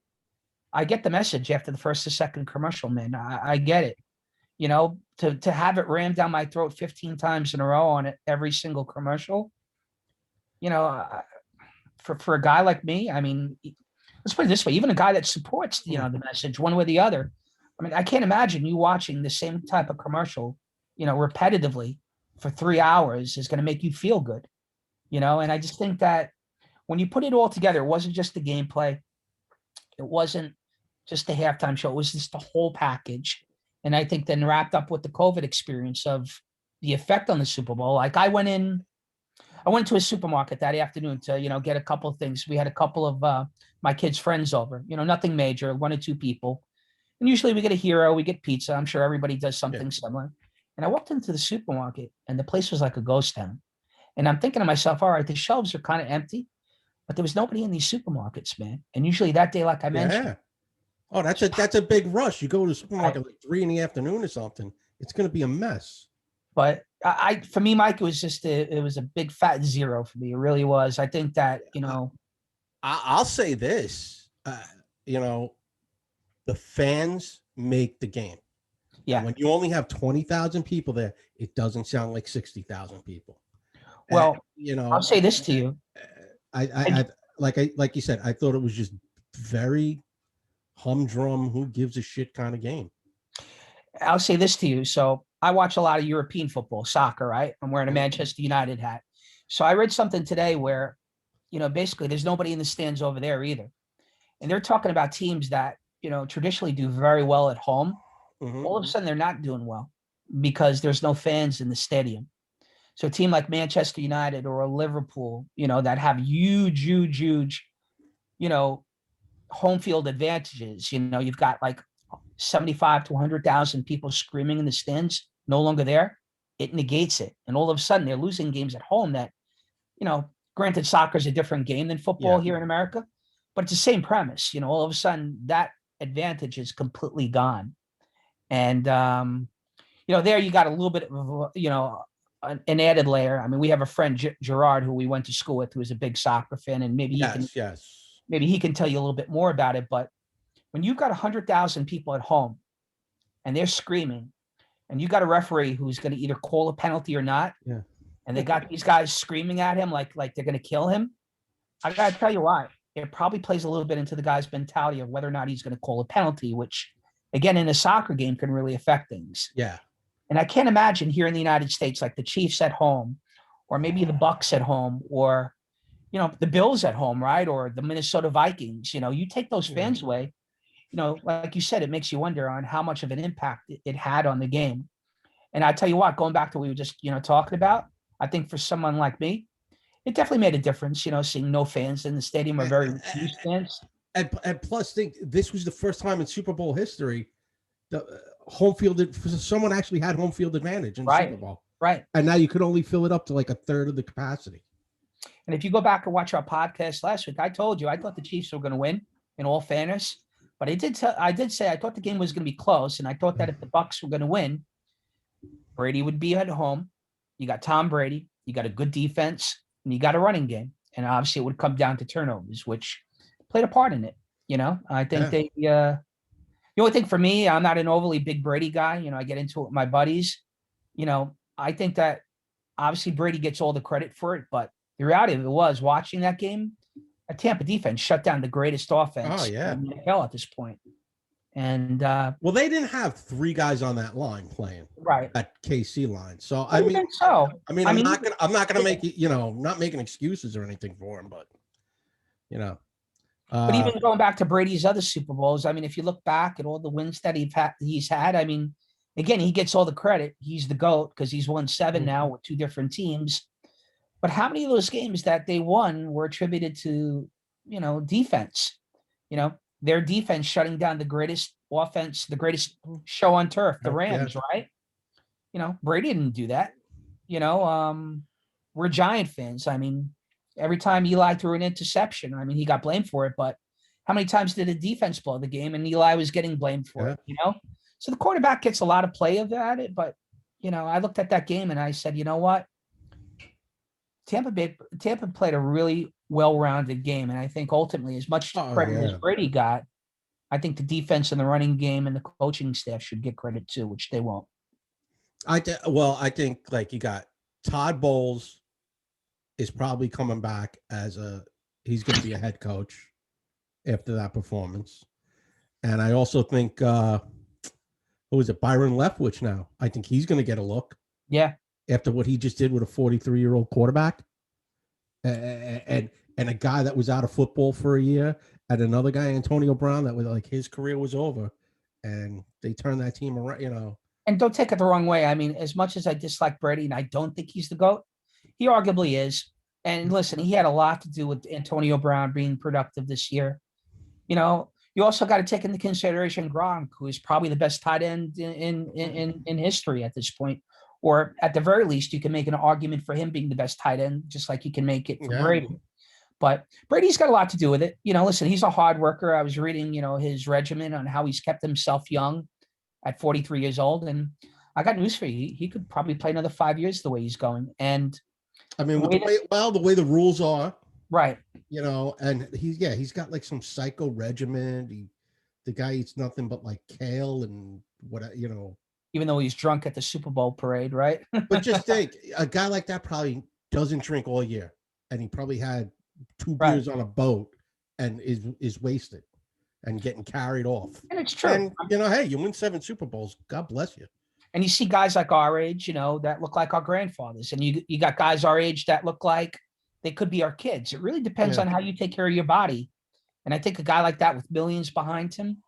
Speaker 2: I get the message after the first or second commercial, man. I get it. To have it rammed down my throat 15 times in a row on every single commercial, for a guy like me, I mean, let's put it this way, even a guy that supports, the message one way or the other. I mean, I can't imagine you watching the same type of commercial, repetitively for 3 hours is going to make you feel good, and I just think that when you put it all together, it wasn't just the gameplay. It wasn't just the halftime show. It was just the whole package. And I think then wrapped up with the COVID experience of the effect on the Super Bowl. Like I went into a supermarket that afternoon to, get a couple of things. We had a couple of my kids' friends over, nothing major, 1 or 2 people. And usually we get a hero, we get pizza. I'm sure everybody does something similar. And I walked into the supermarket and the place was like a ghost town. And I'm thinking to myself, all right, the shelves are kind of empty, but there was nobody in these supermarkets, man. And usually that day, like I mentioned.
Speaker 1: Yeah. Oh, that's a big rush. You go to the supermarket like 3 PM or something. It's going to be a mess.
Speaker 2: But for me, Mike, it was just it was a big fat 0 for me. It really was. I think that,
Speaker 1: I'll say this, the fans make the game.
Speaker 2: Yeah.
Speaker 1: When you only have 20,000 people there, it doesn't sound like 60,000 people.
Speaker 2: Well, I'll say this to you.
Speaker 1: like you said, I thought it was just very humdrum, who gives a shit kind of game.
Speaker 2: I'll say this to you. So I watch a lot of European football, soccer, right? I'm wearing a
Speaker 1: Mhm.
Speaker 2: Manchester United hat. So I read something today where, basically there's nobody in the stands over there either. And they're talking about teams that, traditionally do very well at home.
Speaker 1: Mhm.
Speaker 2: All of a sudden they're not doing well because there's no fans in the stadium. So a team like Manchester United or a Liverpool, that have huge, huge, huge, you know, home field advantages. You've got like 75 to 100,000 people screaming in the stands, no longer there. It negates it. And all of a sudden they're losing games at home that, granted, soccer is a different game than football
Speaker 1: Yeah.
Speaker 2: here in America, but it's the same premise. All of a sudden that advantage is completely gone. And, there you got a little bit of, an added layer. I mean, we have a friend, Gerard, who we went to school with, who is a big soccer fan, and
Speaker 1: Yes.
Speaker 2: maybe he can tell you a little bit more about it. But when you've got 100,000 people at home and they're screaming, and you got a referee who's going to either call a penalty or not,
Speaker 1: Yeah.
Speaker 2: and they got these guys screaming at him like they're going to kill him, I got to tell you why. It probably plays a little bit into the guy's mentality of whether or not he's going to call a penalty, which, again, in a soccer game can really affect things.
Speaker 1: Yeah.
Speaker 2: And I can't imagine here in the United States, like the Chiefs at home, or maybe the Bucks at home, or the Bills at home, right? Or the Minnesota Vikings. You take those fans away, like you said, it makes you wonder on how much of an impact it had on the game. And I tell you what, going back to what we were just, talking about, I think for someone like me, it definitely made a difference, seeing no fans in the stadium or very few fans.
Speaker 1: And plus, think this was the first time in Super Bowl history the home field, someone actually had home field advantage in the
Speaker 2: Right.
Speaker 1: Super Bowl.
Speaker 2: Right.
Speaker 1: And now you could only fill it up to like a third of the capacity.
Speaker 2: And if you go back and watch our podcast last week, I told you I thought the Chiefs were going to win, in all fairness. But I did say I thought the game was going to be close, and I thought that if the Bucks were going to win, Brady would be at home. You got Tom Brady, you got a good defense, and you got a running game. And obviously, it would come down to turnovers, which played a part in it. I think the only thing for me, I'm not an overly big Brady guy. I get into it with my buddies. I think that obviously Brady gets all the credit for it, but the reality of it was watching that game, a Tampa defense shut down the greatest offense in the NFL at this point. And
Speaker 1: well, they didn't have three guys on that line playing
Speaker 2: right
Speaker 1: at KC line. So
Speaker 2: I think so.
Speaker 1: I'm not gonna make it, not making excuses or anything for him, but
Speaker 2: but even going back to Brady's other Super Bowls, I mean, if you look back at all the wins that he's had, I mean, again, he gets all the credit. He's the GOAT because he's won 7 now with 2 different teams. But how many of those games that they won were attributed to, defense? Their defense shutting down the greatest offense, the greatest show on turf, the Rams, right? Brady didn't do that. We're Giant fans. I mean, every time Eli threw an interception, I mean, he got blamed for it, but how many times did the defense blow the game and Eli was getting blamed for it, So the quarterback gets a lot of play of it, but, I looked at that game and I said, you know what? Tampa played a really well-rounded game, and I think ultimately, as much credit as Brady got, I think the defense and the running game and the coaching staff should get credit too, which they won't.
Speaker 1: I think like you got Todd Bowles is probably coming back he's going to be a head coach after that performance, and I also think who is it, Byron Leftwich now? I think he's going to get a look.
Speaker 2: Yeah.
Speaker 1: After what he just did with a 43-year-old quarterback, and a guy that was out of football for a year, and another guy, Antonio Brown, that was like his career was over, and they turned that team around.
Speaker 2: And don't take it the wrong way. I mean, as much as I dislike Brady, and I don't think he's the GOAT, he arguably is. And listen, he had a lot to do with Antonio Brown being productive this year. You also got to take into consideration Gronk, who is probably the best tight end in history at this point. Or at the very least, you can make an argument for him being the best tight end, just like you can make it for Brady. But Brady's got a lot to do with it. Listen, he's a hard worker. I was reading, his regimen on how he's kept himself young at 43 years old. And I got news for you. He could probably play another 5 years the way he's going. And
Speaker 1: I mean, the way the rules are,
Speaker 2: right.
Speaker 1: And he's got like some psycho regimen. The guy eats nothing but like kale and
Speaker 2: even though he's drunk at the Super Bowl parade, right?
Speaker 1: But just think, a guy like that probably doesn't drink all year, and he probably had two
Speaker 2: Right.
Speaker 1: beers on a boat and is wasted and getting carried off.
Speaker 2: And it's true.
Speaker 1: And hey, you win 7 Super Bowls. God bless you.
Speaker 2: And you see guys like our age, that look like our grandfathers. And you got guys our age that look like they could be our kids. It really depends on how you take care of your body. And I think a guy like that with millions behind him,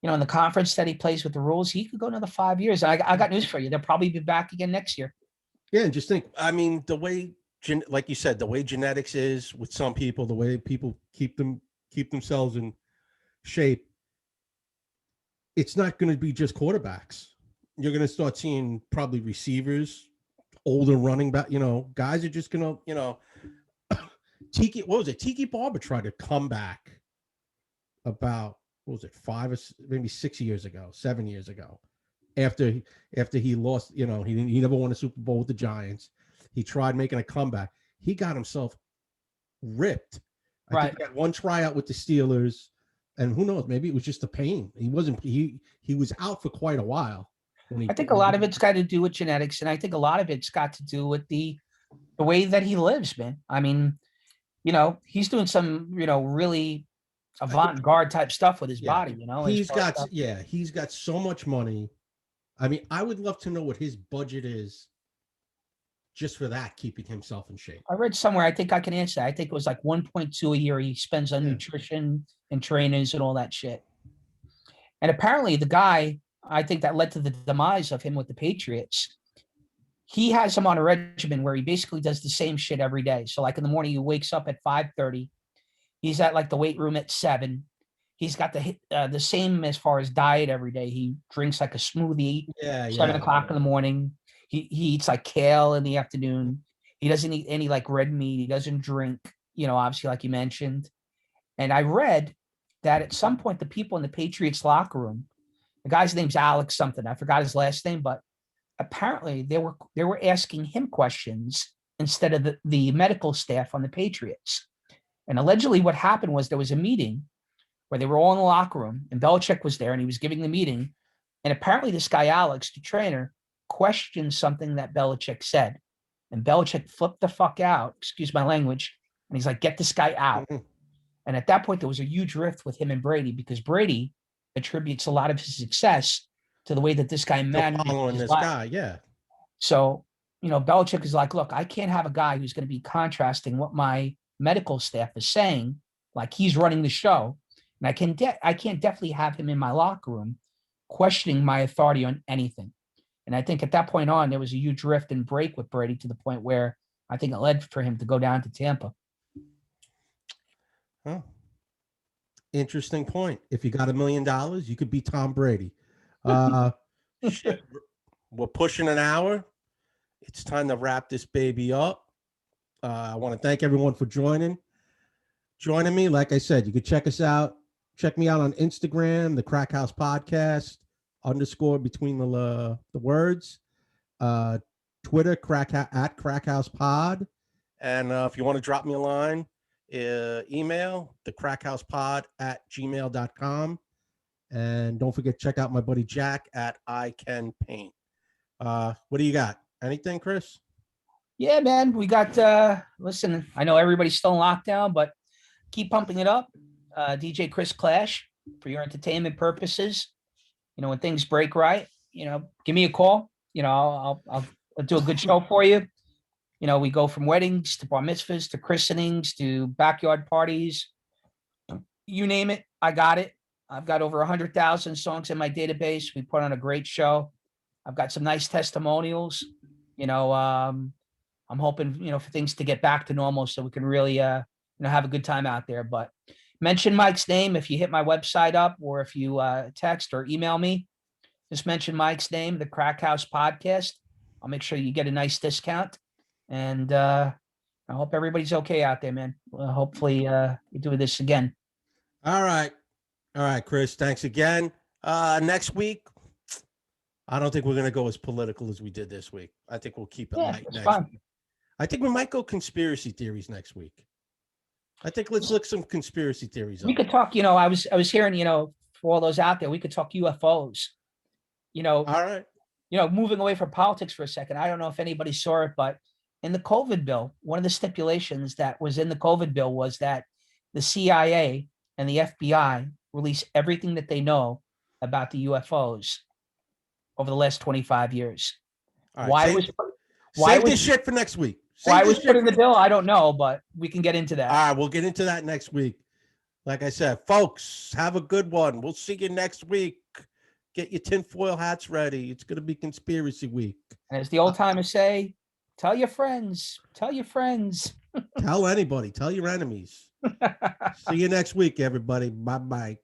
Speaker 2: in the conference that he plays with the rules, he could go another 5 years. And I got news for you. They'll probably be back again next year.
Speaker 1: Yeah, and just think, I mean, the way, like you said, the way genetics is with some people, the way people keep themselves in shape, it's not going to be just quarterbacks. You're going to start seeing probably receivers, older running back, guys are just going to, Tiki Barber tried to come back about, 5 or maybe 6 years ago, 7 years ago. After he lost, he never won a Super Bowl with the Giants. He tried making a comeback. He got himself ripped. I think he had one tryout with the Steelers, and who knows, maybe it was just the pain. He was out for quite a while.
Speaker 2: I think a lot of it's got to do with genetics, and I think a lot of it's got to do with the way that he lives, man. I mean, he's doing some, really avant-garde type stuff with his body,
Speaker 1: He's got so much money. I mean, I would love to know what his budget is just for that, keeping himself in shape.
Speaker 2: I read somewhere, I think I can answer that. I think it was like 1.2 a year he spends on nutrition and trainers and all that shit. And apparently the guy, I think that led to the demise of him with the Patriots. He has him on a regimen where he basically does the same shit every day. So like in the morning, he wakes up at 5:30. He's at like the weight room at 7. He's got the same as far as diet every day. He drinks like a smoothie 7 o'clock in the morning. He eats like kale in the afternoon. He doesn't eat any like red meat. He doesn't drink, obviously like you mentioned. And I read that at some point the people in the Patriots locker room, the guy's name's Alex something. I forgot his last name, but apparently they were asking him questions instead of the medical staff on the Patriots. And allegedly what happened was there was a meeting where they were all in the locker room and Belichick was there and he was giving the meeting. And apparently this guy, Alex, the trainer, questioned something that Belichick said. And Belichick flipped the fuck out, excuse my language. And he's like, get this guy out. And at that point, there was a huge rift with him and Brady because Brady attributes a lot of his success to the way that this guy managed
Speaker 1: this guy. Yeah.
Speaker 2: So, Belichick is like, look, I can't have a guy who's going to be contrasting what my medical staff is saying, like he's running the show. And I can't definitely have him in my locker room questioning my authority on anything. And I think at that point on, there was a huge rift and break with Brady to the point where I think it led for him to go down to Tampa.
Speaker 1: Huh. Interesting point. If you got $1 million, you could be Tom Brady. Shit. We're pushing an hour. It's time to wrap this baby up. I want to thank everyone for joining me. Like I said, you could check us out. Check me out on Instagram, the Crack House Podcast _ between the words. Twitter, at Crack House Pod. And if you want to drop me a line, email thecrackhousepod@gmail.com. And don't forget, check out my buddy Jack at I Can Paint. What do you got? Anything, Chris?
Speaker 2: Yeah, man. We got, listen, I know everybody's still in lockdown, but keep pumping it up. DJ Chris Clash for your entertainment purposes. When things break right, give me a call. I'll do a good show for you. We go from weddings to bar mitzvahs to christenings to backyard parties. You name it, I got it. I've got over 100,000 songs in my database. We put on a great show. I've got some nice testimonials. I'm hoping, for things to get back to normal so we can really, have a good time out there. But mention Mike's name if you hit my website up or if you text or email me. Just mention Mike's name, the Crack House Podcast. I'll make sure you get a nice discount. And I hope everybody's okay out there, man. Hopefully we do this again.
Speaker 1: All right, Chris. Thanks again. Next week, I don't think we're going to go as political as we did this week. I think we'll keep it light next week. I think we might go conspiracy theories next week. I think let's look some conspiracy theories.
Speaker 2: We could talk, I was hearing, for all those out there, we could talk UFOs.
Speaker 1: All right.
Speaker 2: Moving away from politics for a second. I don't know if anybody saw it, but in the COVID bill, one of the stipulations that was in the COVID bill was that the CIA and the FBI release everything that they know about the UFOs over the last 25 years.
Speaker 1: All right,
Speaker 2: Why
Speaker 1: save
Speaker 2: was
Speaker 1: this shit for next week.
Speaker 2: why
Speaker 1: Save
Speaker 2: was
Speaker 1: this
Speaker 2: put
Speaker 1: shit
Speaker 2: in
Speaker 1: for
Speaker 2: the bill? I don't know, but we can get into that.
Speaker 1: All right, we'll get into that next week. Like I said, folks, have a good one. We'll see you next week. Get your tinfoil hats ready. It's going to be conspiracy week.
Speaker 2: And as the old timers say, tell your friends. Tell your friends.
Speaker 1: Tell anybody. Tell your enemies. See you next week, everybody. Bye-bye.